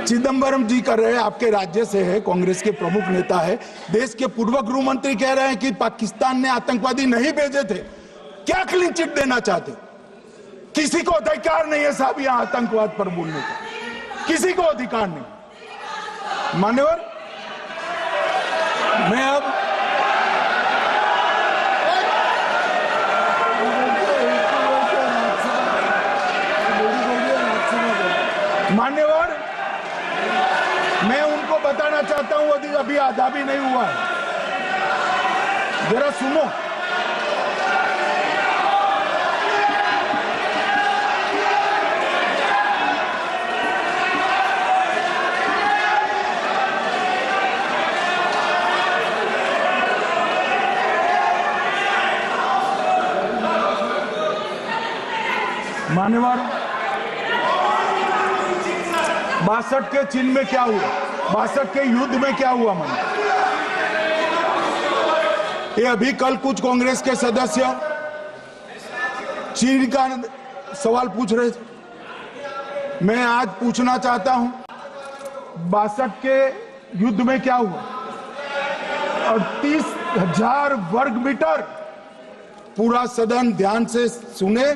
चिदम्बरम जी कर रहे हैं, आपके राज्य से है, कांग्रेस के प्रमुख नेता है। देश के पूर्व गृह मंत्री कह रहे हैं कि पाकिस्तान ने आतंकवादी नहीं भेजे थे। क्या क्लीन चिट देना चाहते? किसी को अधिकार नहीं है साहब यहां आतंकवाद पर बोलने का, किसी को अधिकार नहीं। मान्यवर, मैं अब मान्यवर, मैं उनको बताना चाहता हूं, अभी आधा भी नहीं हुआ है, जरा सुनो। मान्यवर, 62 के चिन्ह में क्या हुआ, 62 के युद्ध में क्या हुआ? मन ये अभी कल कुछ कांग्रेस के सदस्य चीन का सवाल पूछ रहे थे, मैं आज पूछना चाहता हूं 62 के युद्ध में क्या हुआ? 38,000 वर्ग मीटर, पूरा सदन ध्यान से सुने,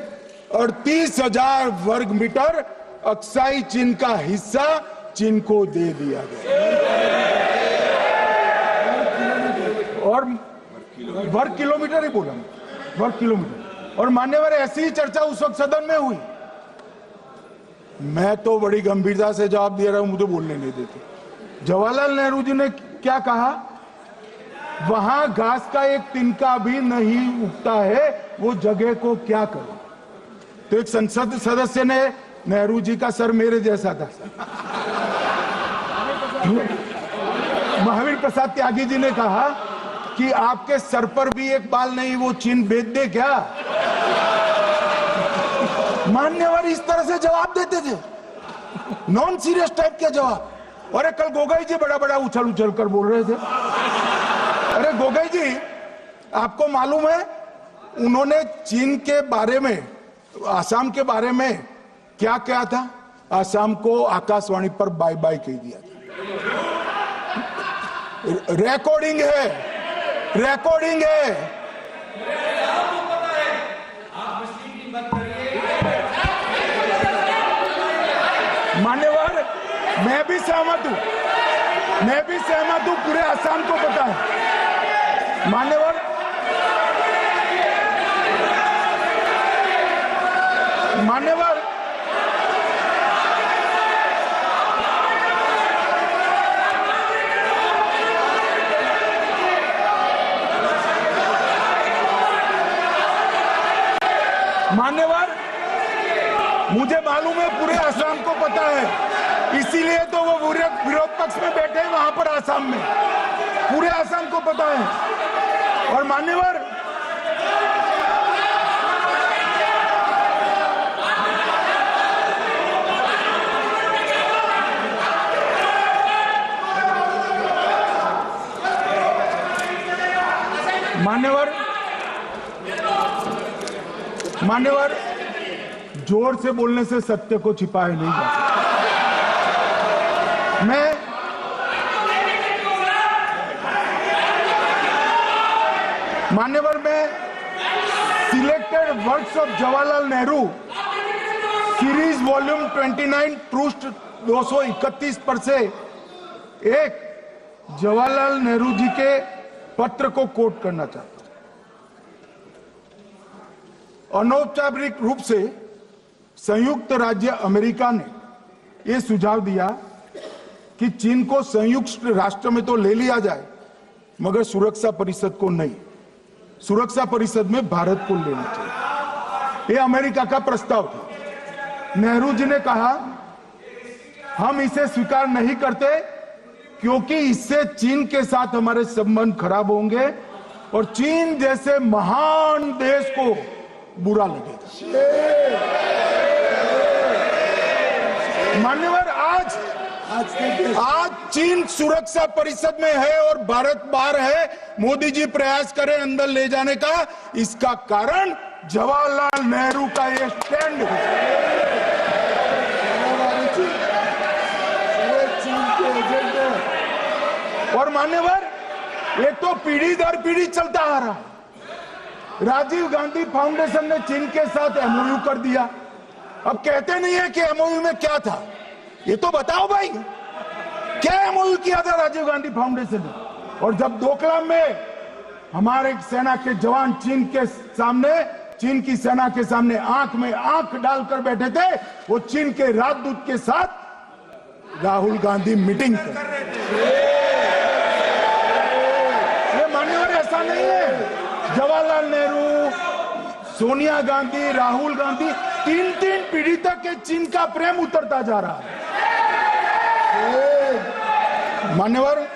38,000 वर्ग मीटर अक्साई चीन का हिस्सा चीन को दे दिया गया। और वर्ग किलोमीटर ही बोला, वर्ग किलोमीटर। और मान्यवर, ऐसी ही चर्चा उस वक्त सदन में हुई। मैं तो बड़ी गंभीरता से जवाब दे रहा हूं, मुझे बोलने नहीं देते। जवाहरलाल नेहरू जी ने क्या कहा? वहां घास का एक तिनका भी नहीं उगता है, वो जगह को क्या करे? तो एक संसद सदस्य ने, नेहरू जी का सर मेरे जैसा था, महावीर प्रसाद त्यागी जी ने कहा कि आपके सर पर भी एक बाल नहीं, वो चीन बेच दे क्या? मान्यवर इस तरह से जवाब देते थे, नॉन सीरियस टाइप के जवाब। और कल गोगोई जी बड़ा बड़ा उछल उछल कर बोल रहे थे। अरे गोगोई जी, आपको मालूम है उन्होंने चीन के बारे में, आसाम के बारे में क्या क्या था? आसाम को आकाशवाणी पर बाय बाय कह दिया था। रिकॉर्डिंग है, रिकॉर्डिंग है। मान्यवर, मैं भी सहमत हूं, मैं भी सहमत हूं, पूरे आसाम को पता है। मान्यवर, मान्यवर, मान्यवर, मुझे मालूम है पूरे आसाम को पता है, इसीलिए तो वो विरोध पक्ष में बैठे हैं वहां पर आसाम में, पूरे आसाम को पता है। और मान्यवर, मान्यवर, जोर से बोलने से सत्य को छिपाया नहीं जा सकता। मान्यवर, मैं selected words of Jawaharlal Nehru series volume 29 पृष्ठ 231 पर से एक जवाहरलाल नेहरू जी के पत्र को कोट करना चाहता हूं। अनौपचारिक रूप से संयुक्त राज्य अमेरिका ने यह सुझाव दिया कि चीन को संयुक्त राष्ट्र में तो ले लिया जाए, मगर सुरक्षा परिषद को नहीं, सुरक्षा परिषद में भारत को लेना चाहिए। यह अमेरिका का प्रस्ताव था। नेहरू जी ने कहा हम इसे स्वीकार नहीं करते क्योंकि इससे चीन के साथ हमारे संबंध खराब होंगे और चीन जैसे महान देश को बुरा लगेगा। मान्यवर, आज चीन सुरक्षा परिषद में है और भारत बाहर है। मोदी जी प्रयास करें अंदर ले जाने का। इसका कारण जवाहरलाल नेहरू का ये स्टैंड है। और मान्यवर, ये तो पीढ़ी दर पीढ़ी चलता आ रहा है। राजीव गांधी फाउंडेशन ने चीन के साथ एमओयू कर दिया। अब कहते नहीं है कि एमओयू में क्या था, ये तो बताओ भाई, क्या एमओयू किया था राजीव गांधी फाउंडेशन ने? और जब डोकलाम में हमारे सेना के जवान चीन की सेना के सामने आंख में आंख डालकर बैठे थे, वो चीन के राजदूत के साथ राहुल गांधी मीटिंग कर रहे थे। ये मान्यवर, ऐसा नहीं है। जवाहरलाल नेहरू, सोनिया गांधी, राहुल गांधी, तीन पीढ़ी तक के चीन का प्रेम उतरता जा रहा है। मान्यवर,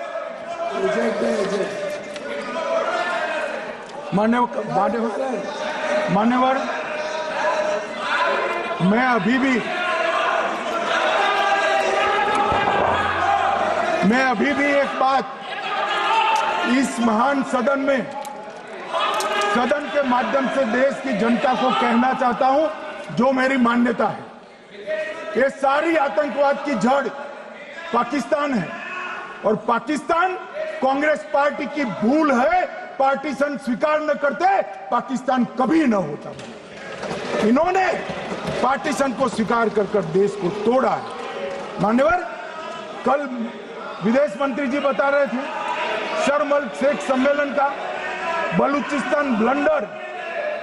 मैं अभी भी एक बात इस महान सदन के माध्यम से देश की जनता को कहना चाहता हूं, जो मेरी मान्यता है। ये सारी आतंकवाद की जड़ पाकिस्तान है और पाकिस्तान कांग्रेस पार्टी की भूल है। पार्टीशन स्वीकार न करते, पाकिस्तान कभी न होता। इन्होंने पार्टीशन को स्वीकार कर देश को तोड़ा है। मान्यवर, कल विदेश मंत्री जी बता रहे थे शर्म अल शेख सम्मेलन का बलूचिस्तान ब्लंडर,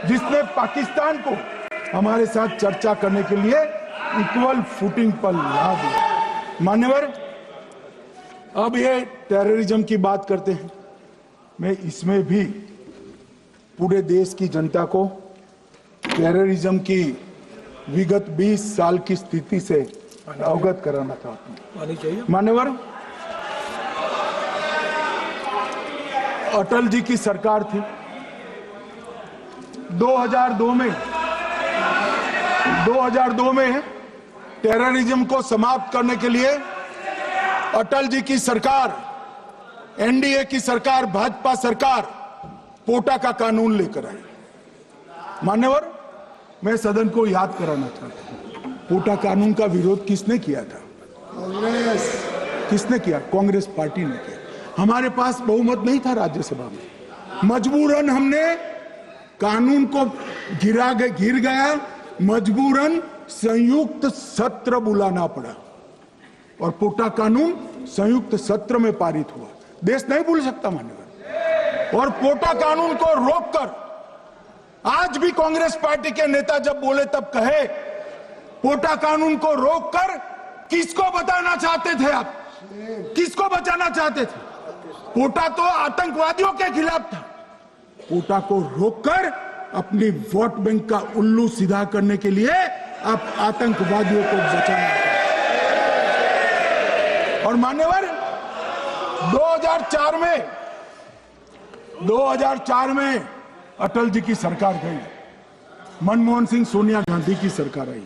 जिसने पाकिस्तान को हमारे साथ चर्चा करने के लिए इक्वल फुटिंग पर ला दिया। मान्यवर, अब ये टेररिज्म की बात करते हैं। मैं इसमें भी पूरे देश की जनता को टेररिज्म की विगत 20 साल की स्थिति से अवगत कराना चाहता हूं। मान्यवर, अटल जी की सरकार थी। 2002 में टेररिज्म को समाप्त करने के लिए अटल जी की सरकार, एनडीए की सरकार, भाजपा सरकार पोटा का कानून लेकर आई। मान्यवर, मैं सदन को याद कराना चाहता हूं, पोटा कानून का विरोध किसने किया था? किसने किया? कांग्रेस पार्टी ने किया। हमारे पास बहुमत नहीं था राज्यसभा में। मजबूरन हमने कानून को गिर गया, मजबूरन संयुक्त सत्र बुलाना पड़ा और पोटा कानून संयुक्त सत्र में पारित हुआ। देश नहीं भूल सकता मान्यवर। और पोटा कानून को रोककर आज भी कांग्रेस पार्टी के नेता जब बोले तब कहे, पोटा कानून को रोककर किसको बताना चाहते थे आप? किसको बचाना चाहते थे? पोटा तो आतंकवादियों के खिलाफ था। पोटा को रोककर अपनी वोट बैंक का उल्लू सीधा करने के लिए आप आतंकवादियों को बचाना। और मान्यवर, 2004 में अटल जी की सरकार गई, मनमोहन सिंह, सोनिया गांधी की सरकार आई।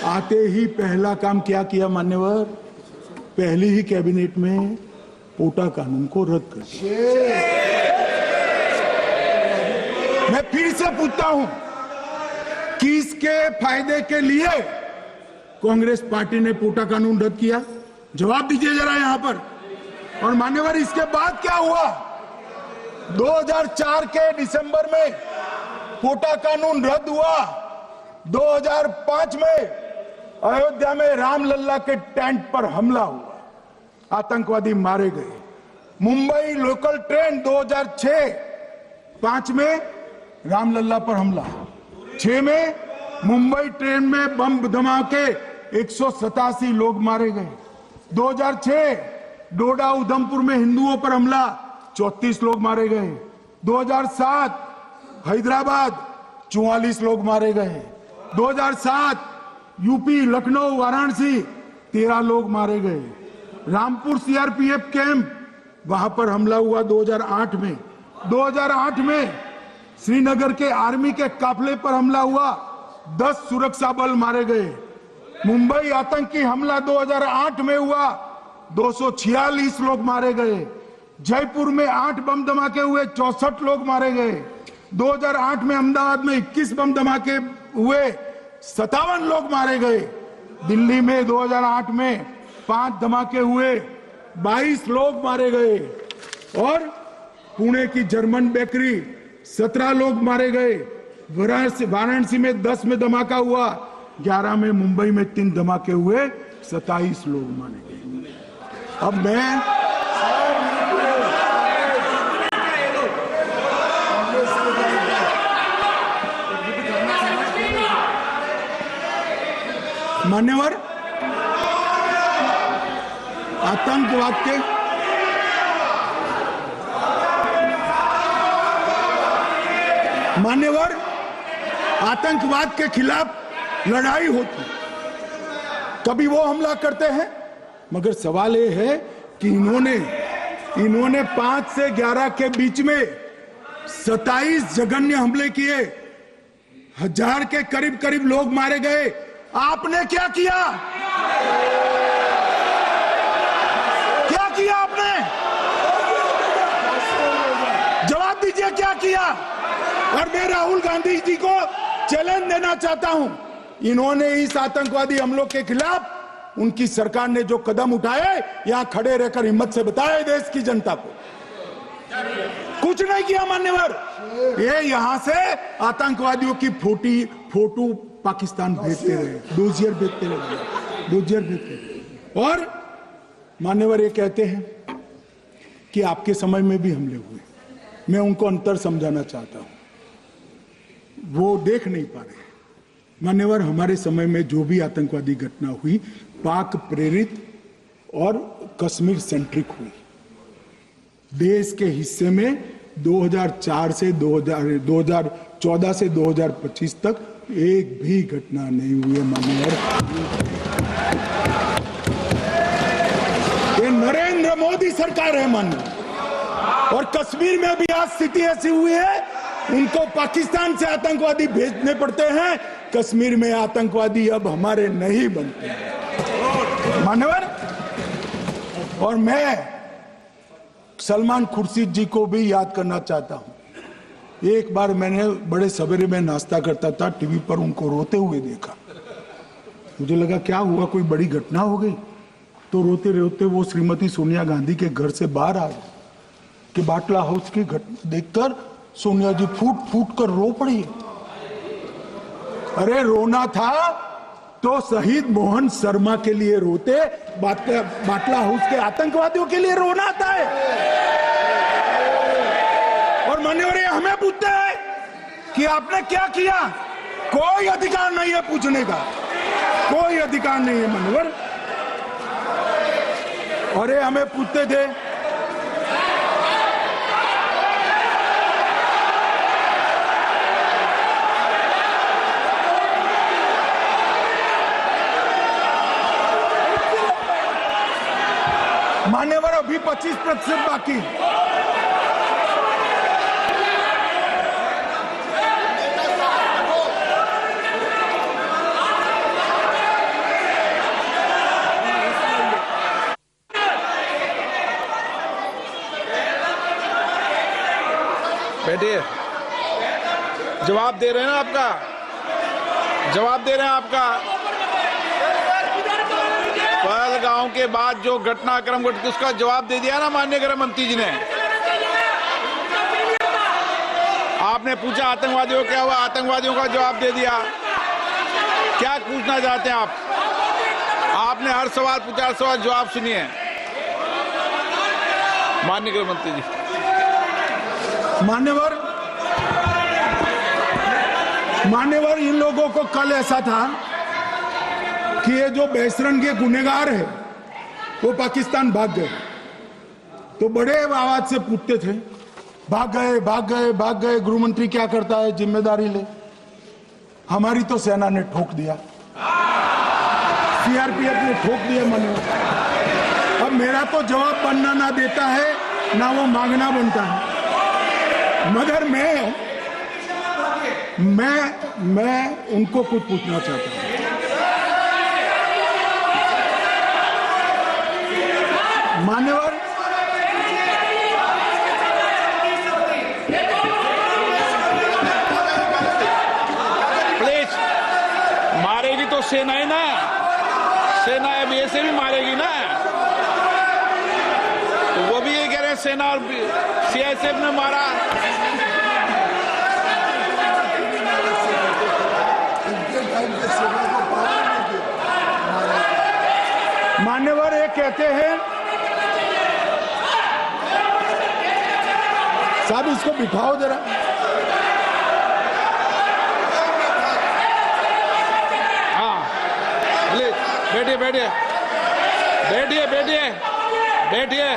आते ही पहला काम क्या किया मान्यवर? पहली ही कैबिनेट में पोटा कानून को रद्द कर दिया। मैं फिर से पूछता हूं, किसके फायदे के लिए कांग्रेस पार्टी ने पोटा कानून रद्द किया? जवाब दीजिए जरा यहां पर। और मान्यवर, इसके बाद क्या हुआ? 2004 के दिसंबर में पोटा कानून रद्द हुआ। 2005 में अयोध्या में रामलल्ला के टेंट पर हमला हुआ, आतंकवादी मारे गए। मुंबई लोकल ट्रेन 2005 में रामलल्ला पर हमला, 6 में मुंबई ट्रेन में बम धमाके 187 लोग मारे गए। 2006 डोडा उधमपुर में हिंदुओं पर हमला, 34 लोग मारे गए। 2007 हैदराबाद 44 लोग मारे गए। 2007 यूपी लखनऊ वाराणसी 13 लोग मारे गए। रामपुर सीआरपीएफ कैंप, वहां पर हमला हुआ 2008 में। 2008 में श्रीनगर के आर्मी के काफिले पर हमला हुआ, 10 सुरक्षा बल मारे गए। मुंबई आतंकी हमला 2008 में हुआ, 246 लोग मारे गए। जयपुर में 8 बम धमाके हुए, 64 लोग मारे गए। 2008 में अहमदाबाद में 21 बम धमाके हुए, 57 लोग मारे गए। दिल्ली में 2008 में 5 धमाके हुए, 22 लोग मारे गए। और पुणे की जर्मन बेकरी, 17 लोग मारे गए। वाराणसी में 10 में धमाका हुआ, 11 में मुंबई में 3 धमाके हुए, 27 लोग मारे गए। अब मैं मान्यवर, आतंकवाद के मान्यवर आतंकवाद के खिलाफ लड़ाई होती, कभी वो हमला करते हैं, मगर सवाल ये है कि इन्होंने 5 से 11 के बीच में 27 जघन्य हमले किए, 1000 के करीब करीब लोग मारे गए। आपने क्या किया? क्या किया आपने? जवाब दीजिए, क्या किया? और मैं राहुल गांधी जी को चैलेंज देना चाहता हूं, इन्होंने इस आतंकवादी हमलों के खिलाफ उनकी सरकार ने जो कदम उठाए, यहां खड़े रहकर हिम्मत से बताए देश की जनता को, कुछ नहीं किया मान्यवर। ये यहां से आतंकवादियों की फोटो पाकिस्तान भेजते रहे, डोजियर भेजते रहे। और मान्यवर ये कहते हैं कि आपके समय में भी हमले हुए। मैं उनको अंतर समझाना चाहता हूं, वो देख नहीं पा रहे। मान्यवर, हमारे समय में जो भी आतंकवादी घटना हुई, पाक प्रेरित और कश्मीर सेंट्रिक हुई। देश के हिस्से में 2004 से 2014 से 2025 तक एक भी घटना नहीं हुई है मान्यवर। ये नरेंद्र मोदी सरकार है मान्यवर। और कश्मीर में भी आज स्थिति ऐसी हुई है, उनको पाकिस्तान से आतंकवादी भेजने पड़ते हैं। कश्मीर में आतंकवादी अब हमारे नहीं बनते मान्यवर। और मैं सलमान खुर्शीद जी को भी याद करना चाहता हूं। एक बार मैंने बड़े सवेरे में नाश्ता करता था, टीवी पर उनको रोते हुए देखा। मुझे लगा क्या हुआ, कोई बड़ी घटना हो गई। तो रोते रोते वो श्रीमती सोनिया गांधी के घर से बाहर आ गए कि बाटला हाउस की घटना देखकर सोनिया जी फूट फूट कर रो पड़ी। अरे रोना था तो शहीद मोहन शर्मा के लिए रोते, बाटला हाउस के आतंकवादियों के लिए रोना आता है। और मान्यवर हमें पूछते हैं कि आपने क्या किया। कोई अधिकार नहीं है पूछने का, कोई अधिकार नहीं है मान्यवर। और ये हमें पूछते थे मान्यवर, अभी 25% बाकी। बैठिए, जवाब दे रहे हैं ना आपका, जवाब दे रहे हैं आपका। पहलगांव के बाद जो घटनाक्रम घटित, उसका जवाब दे दिया ना माननीय गृह मंत्री जी ने। आपने पूछा आतंकवादियों क्या हुआ, आतंकवादियों का जवाब दे दिया। क्या पूछना चाहते हैं आप? आपने हर सवाल पूछा, हर सवाल जवाब सुनिए माननीय गृह मंत्री जी। मान्यवर, इन लोगों को कल ऐसा था कि ये जो बेसरन के गुनेगार है वो पाकिस्तान भाग गए। तो बड़े आवाज से पूछते थे, भाग गए भाग गए भाग गए, गृह मंत्री क्या करता है, जिम्मेदारी ले। हमारी तो सेना ने ठोक दिया। सीआरपीएफ ने ठोक दिया मान्यवर। अब मेरा तो जवाब बनना ना देता है ना वो मांगना बनता है, मगर मैं उनको कुछ पूछना चाहता हूं। मान्यवर, प्लीज, मारेगी तो सेना है ना, सेना अब ऐसे भी मारेगी ना, तो वो भी ये कह रहे हैं सेना और सीआईएसएफ ने मारा। मान्यवर ये कहते हैं, साहब इसको बिठाओ जरा। हाँ, बैठिए बैठिए बैठिए बैठिए बैठिए।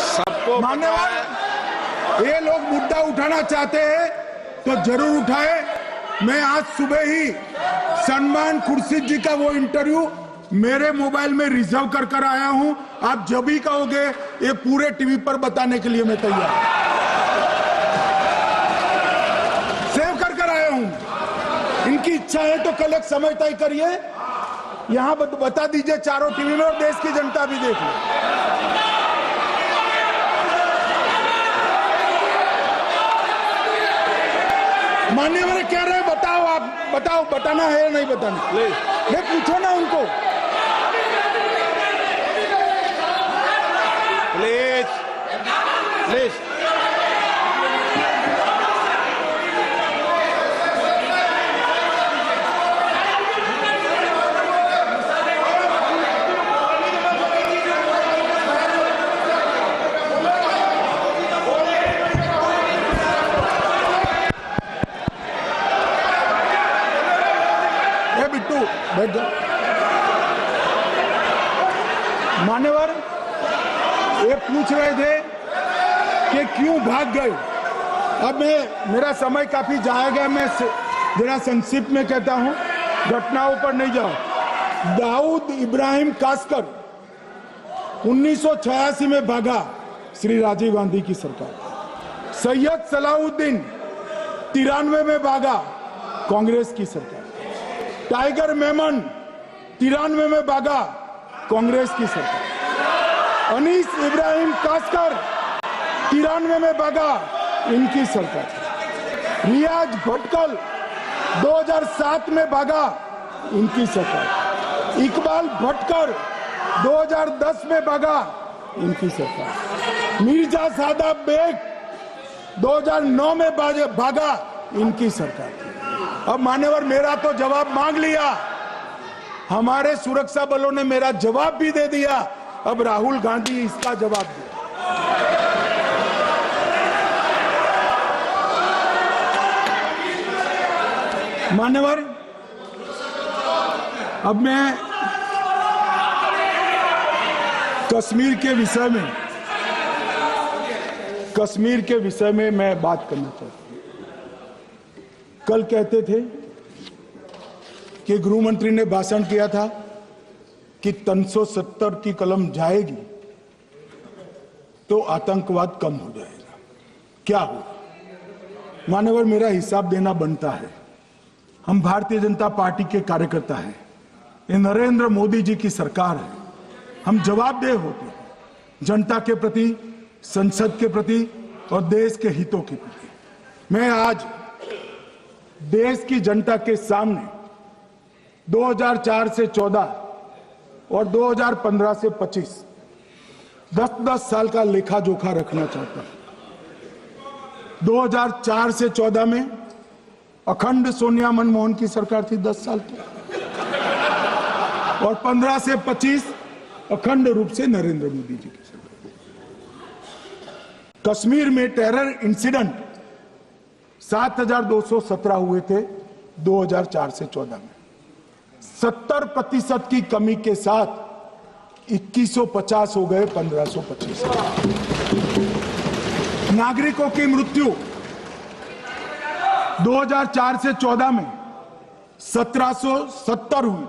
सबको मान्यवर, ये लोग मुद्दा उठाना चाहते हैं तो जरूर उठाए। मैं आज सुबह ही सलमान खुर्शीद जी का वो इंटरव्यू मेरे मोबाइल में रिजर्व कर आया हूं। आप जब भी कहोगे ये पूरे टीवी पर बताने के लिए मैं तैयार हूं। सेव कर आया हूं। इनकी इच्छा है तो कल एक समय तय करिए, यहां बता दीजिए चारों टीवी में, और देश की जनता भी देख ले। मान्यवर कह रहे हैं बताओ, आप बताओ, बताना है या नहीं बताना? ले पूछो ना उनको। Please please. बिट्टू बैठ जाओ। मान्यवर ये पूछ रहे थे कि क्यों भाग गए। अब मेरा समय काफी जाएगा, मैं जरा संक्षिप्त में कहता हूं, घटनाओं पर नहीं जाओ। दाऊद इब्राहिम कासकर 1986 में भागा, श्री राजीव गांधी की सरकार। सैयद सलाउद्दीन 93 में भागा, कांग्रेस की सरकार। टाइगर मेमन 93 में भागा, कांग्रेस की सरकार। अनीस इब्राहिम कासकर 93 में भागा, इनकी सरकार। रियाज भटकल 2007 में भागा, इनकी सरकार। इकबाल भटकर 2010 में भागा, इनकी सरकार। मिर्जा सादाब बेग 2009 में भागा, इनकी सरकार। अब मान्यवर मेरा तो जवाब मांग लिया, हमारे सुरक्षा बलों ने मेरा जवाब भी दे दिया, अब राहुल गांधी इसका जवाब दे। मान्यवर अब मैं कश्मीर के विषय में मैं बात करना चाहता हूं। कल कहते थे कि गृह मंत्री ने भाषण किया था कि 370 की कलम जाएगी तो आतंकवाद कम हो जाएगा। क्या हो मान्यवर, मेरा हिसाब देना बनता है। हम भारतीय जनता पार्टी के कार्यकर्ता हैं, ये नरेंद्र मोदी जी की सरकार है, हम जवाबदेह होते हैं जनता के प्रति, संसद के प्रति और देश के हितों के प्रति। मैं आज देश की जनता के सामने 2004 से 14 और 2015 से 25 10-10 साल का लेखा जोखा रखना चाहता हूं। 2004 से 14 में अखंड सोनिया मनमोहन की सरकार थी 10 साल की, और 15 से 25 अखंड रूप से नरेंद्र मोदी जी की सरकार। कश्मीर में टेरर इंसिडेंट 7217 हुए थे 2004 से 14 में। 70% की कमी के साथ 2150 हो गए 1525। नागरिकों की मृत्यु 2004 से 14 में 1770 हुई,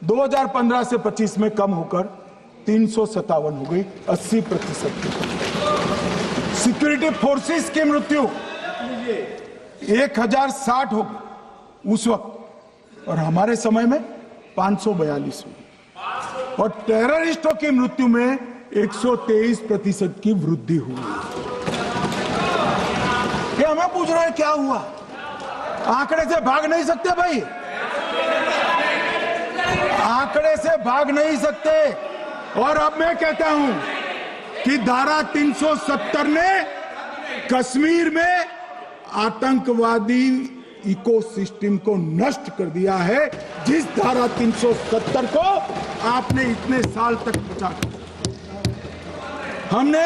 2015 से 25 में कम होकर 357 हो गई, 80%। सिक्योरिटी फोर्सेस की मृत्यु 1060 हो गई उस वक्त, और हमारे समय में 542 हुई, और टेररिस्टों की मृत्यु में 123% की वृद्धि हुई। ये हमें पूछ रहे हैं क्या हुआ? आंकड़े से भाग नहीं सकते भाई, आंकड़े से भाग नहीं सकते। और अब मैं कहता हूं कि धारा 370 ने कश्मीर में आतंकवादी इकोसिस्टम को नष्ट कर दिया है, जिस धारा 370 को आपने इतने साल तक बचा कर। हमने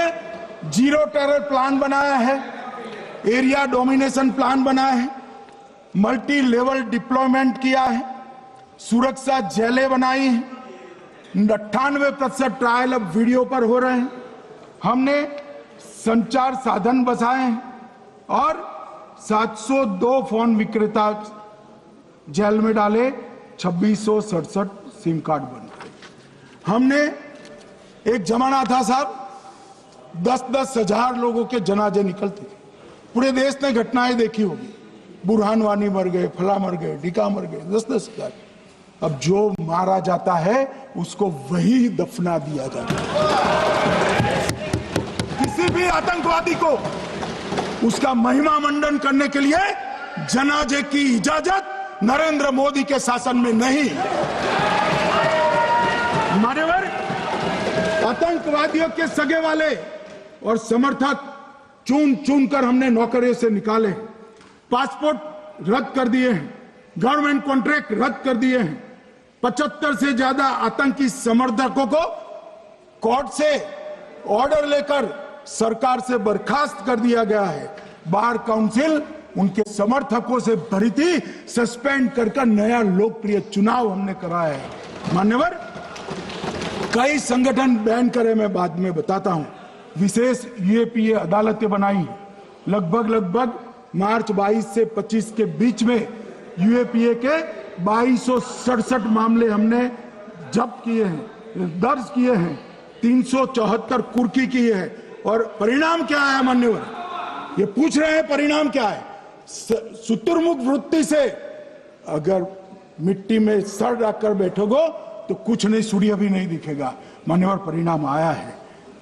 जीरो टेरर प्लान बनाया है, एरिया डोमिनेशन प्लान बनाया है, मल्टी लेवल डिप्लॉयमेंट किया है, सुरक्षा जेलें बनाई हैं, 98% ट्रायल अब वीडियो पर हो रहे हैं, हमने संचार साधन बसाए हैं, और 702 फोन विक्रेता जेल में डाले, 2667 सिम कार्ड बन गए। हमने एक जमाना था साहब, 10-10 हजार लोगों के जनाजे निकलते थे। पूरे देश ने घटनाएं देखी होगी, बुरहान वानी मर गए, फला मर गए, ढिका मर गए, 10-10 हजार। अब जो मारा जाता है उसको वही दफना दिया जाता है। किसी भी आतंकवादी को उसका महिमा मंडन करने के लिए जनाजे की इजाजत नरेंद्र मोदी के शासन में नहीं। मान्यवर, आतंकवादियों के सगे वाले और समर्थक चुन चुन कर हमने नौकरियों से निकाले, पासपोर्ट रद्द कर दिए हैं, गवर्नमेंट कॉन्ट्रैक्ट रद्द कर दिए हैं, 75 से ज्यादा आतंकी समर्थकों को कोर्ट से ऑर्डर लेकर सरकार से बर्खास्त कर दिया गया है। बार काउंसिल उनके समर्थकों से भरी थी, सस्पेंड कर नया लोकप्रिय चुनाव हमने कराया है। मान्यवर, कई संगठन बैन करे, मैं बाद में बताता हूं। विशेष यूएपीए अदालतें बनाई, लगभग मार्च 22 से 25 के बीच में यूएपीए के 2267 मामले हमने जब्त किए हैं, दर्ज किए हैं, 374 कुर्की किए हैं। और परिणाम क्या है मान्यवर? ये पूछ रहे हैं परिणाम क्या है? शुतुरमुख वृत्ति से अगर मिट्टी में सर रखकर बैठोगे तो कुछ नहीं, सूर्य भी नहीं दिखेगा। मान्यवर, परिणाम आया है।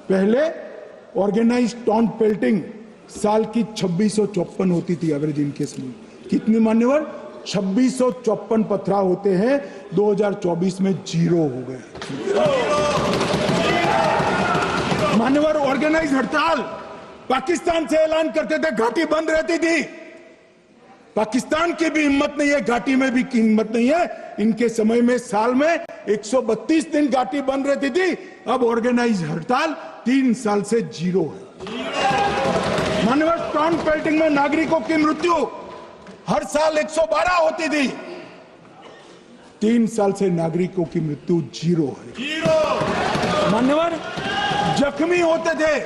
पहले ऑर्गेनाइज्ड टाउन पेल्टिंग साल की 2654 होती थी एवरेज इनकेस में। कितनी मान्यवर? 2654 पथराव होते हैं, 2024 में 0 हो गए। मान्यवर, ऑर्गेनाइज हड़ताल पाकिस्तान से ऐलान करते थे, घाटी बंद रहती थी। पाकिस्तान की भी हिम्मत नहीं है, घाटी में भी हिम्मत नहीं है। इनके समय में साल में 132 दिन घाटी बंद रहती थी, अब ऑर्गेनाइज हड़ताल 3 साल से 0 है। मान्यवर, टाउन पेल्टिंग में नागरिकों की मृत्यु हर साल 112 होती थी, 3 साल से नागरिकों की मृत्यु 0 है। मान्यवर, जख्मी होते थे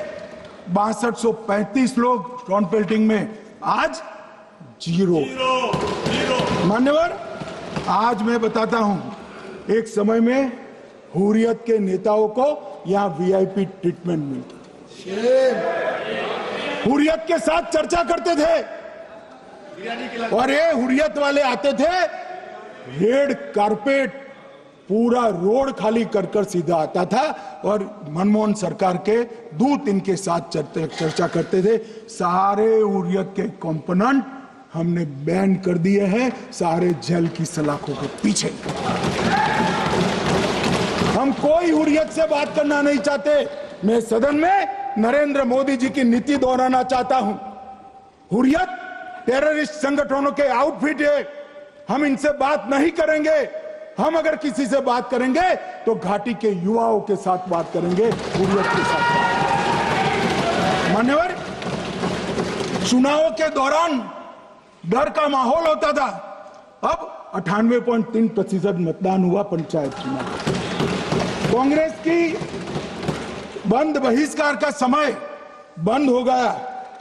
6235 लोग टाउन पेल्टिंग में, आज 0। मान्यवर, आज मैं बताता हूं, एक समय में हुर्रियत के नेताओं को यहां वीआईपी ट्रीटमेंट मिलती थी, हुर्रियत के साथ चर्चा करते थे, और ये हुर्रियत वाले आते थे, रेड कारपेट पूरा रोड खाली कर सीधा आता था, और मनमोहन सरकार के दूत इनके साथ चर्चा करते थे। सारे हुर्रियत के कंपोनेंट हमने बैन कर दिए हैं, सारे जेल की सलाखों के पीछे। हम कोई हुर्रियत से बात करना नहीं चाहते। मैं सदन में नरेंद्र मोदी जी की नीति दोहराना चाहता हूं। हुर्रियत टेररिस्ट संगठनों के आउटफिट है, हम इनसे बात नहीं करेंगे। हम अगर किसी से बात करेंगे तो घाटी के युवाओं के साथ बात करेंगे, हुर्रियत के साथ। मान्यवर, चुनावों के दौरान डर का माहौल होता था, अब 98.3% मतदान हुआ पंचायत चुनाव। कांग्रेस की बंद बहिष्कार का समय बंद हो गया।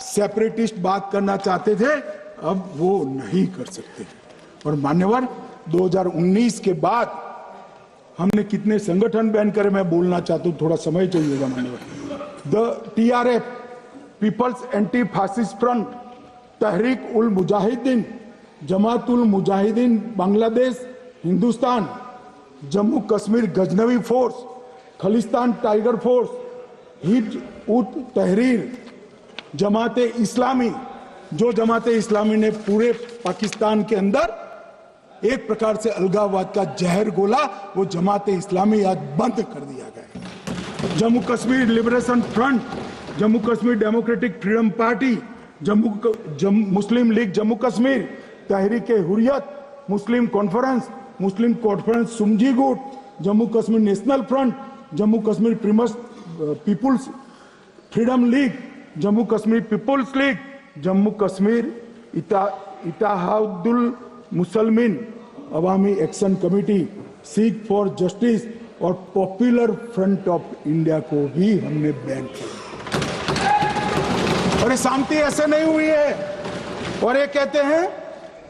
सेपरेटिस्ट बात करना चाहते थे, अब वो नहीं कर सकते। और मान्यवर 2019 के बाद हमने कितने संगठन बैन करे, मैं बोलना चाहता हूं, थोड़ा समय चाहिएगा मान्यवर। The TRF, people's anti fascist front, Tehreek ul Mujahideen, Jamaatul Mujahideen Bangladesh Hindustan, Jammu Kashmir Ghaznavi force, Khalistan tiger force, Hizb ut Tahrir, जमाते इस्लामी, जो जमाते इस्लामी ने पूरे पाकिस्तान के अंदर एक प्रकार से अलगाववाद का जहर गोला, वो जमाते इस्लामी आज बंद कर दिया गया। Jammu Kashmir liberation front, Jammu Kashmir democratic freedom party, Muslim league Jammu Kashmir, Tehreek Hurriyat, Muslim conference सुमजी गुट, Jammu Kashmir national front, Jammu Kashmir peoples freedom league, Jammu Kashmir peoples league, Jammu Kashmir Ittehadul Musalman Awami action committee, Sikh for justice और पॉपुलर फ्रंट ऑफ इंडिया को भी हमने बैन किया। और ये शांति ऐसे नहीं हुई है। और ये कहते हैं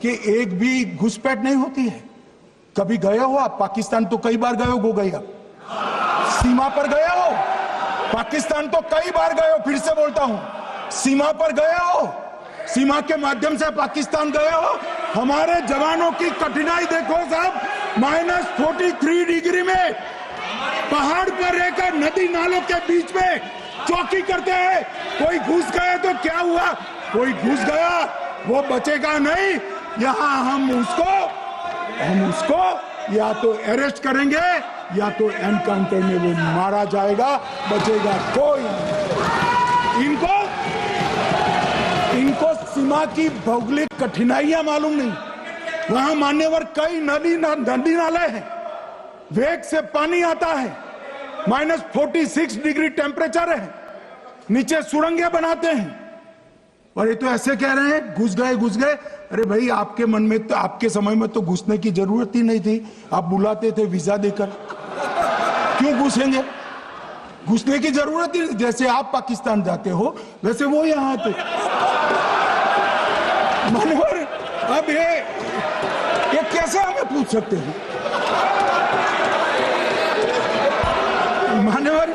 कि एक भी घुसपैठ नहीं होती है। कभी गए हो आप पाकिस्तान? तो कई बार गए हो गई, आप सीमा पर गए हो? पाकिस्तान तो कई बार गए हो, फिर से बोलता हूं, सीमा पर गए हो, सीमा के माध्यम से पाकिस्तान गए हो। हमारे जवानों की कठिनाई देखो साहब, -43 डिग्री में पहाड़ पर रहकर नदी नालों के बीच में चौकी करते हैं। कोई घुस गए तो क्या हुआ? कोई घुस गया वो बचेगा नहीं। यहां हम उसको या तो अरेस्ट करेंगे या तो एनकाउंटर में वो मारा जाएगा, बचेगा कोई नहीं। इनको सीमा की भौगोलिक कठिनाइयां मालूम नहीं। वहां मान्यवर कई नदी नाले हैं, वेग से पानी आता है, -46 डिग्री टेम्परेचर है, नीचे सुरंगें बनाते हैं। और ये तो ऐसे कह रहे हैं घुस गए। अरे भाई, आपके मन में तो, आपके समय में तो घुसने की जरूरत ही नहीं थी। आप बुलाते थे वीजा देकर, क्यों घुसेंगे? घुसने की जरूरत ही, जैसे आप पाकिस्तान जाते हो वैसे वो यहां आते। मानवर, अब ये कैसे हमें पूछ सकते हैं? मानवर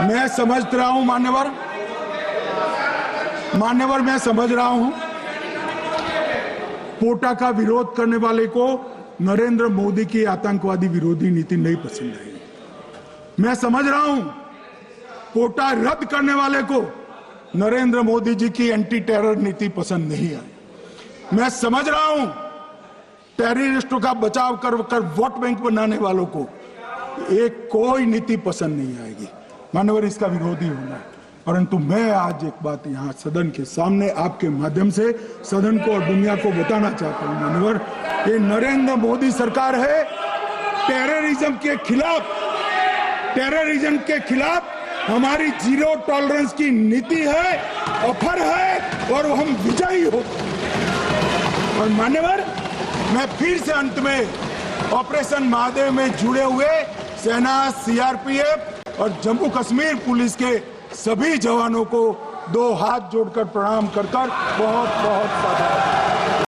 मैं समझ रहा हूं, मान्यवर मैं समझ रहा हूं, पोटा का विरोध करने वाले को नरेंद्र मोदी की आतंकवादी विरोधी नीति नहीं पसंद आई। मैं समझ रहा हूं, पोटा रद्द करने वाले को नरेंद्र मोदी जी की एंटी टेरर नीति पसंद नहीं आई। मैं समझ रहा हूं, टेररिस्टों का बचाव कर वोट बैंक बनाने वालों को एक कोई नीति पसंद नहीं आएगी। मानवर, इसका विरोधी होना है। परंतु मैं आज एक बात यहाँ सदन के सामने आपके माध्यम से सदन को और दुनिया को बताना चाहता हूँ। मानवर, ये नरेंद्र मोदी सरकार है, टेररिज्म के खिलाफ हमारी जीरो टॉलरेंस की नीति है, ऑफर है, और हम विजयी हो। और मान्यवर, मैं फिर से अंत में ऑपरेशन महादेव में जुड़े हुए सेना, CRPF और जम्मू कश्मीर पुलिस के सभी जवानों को 2 हाथ जोड़कर प्रणाम कर बहुत बहुत धन्यवाद।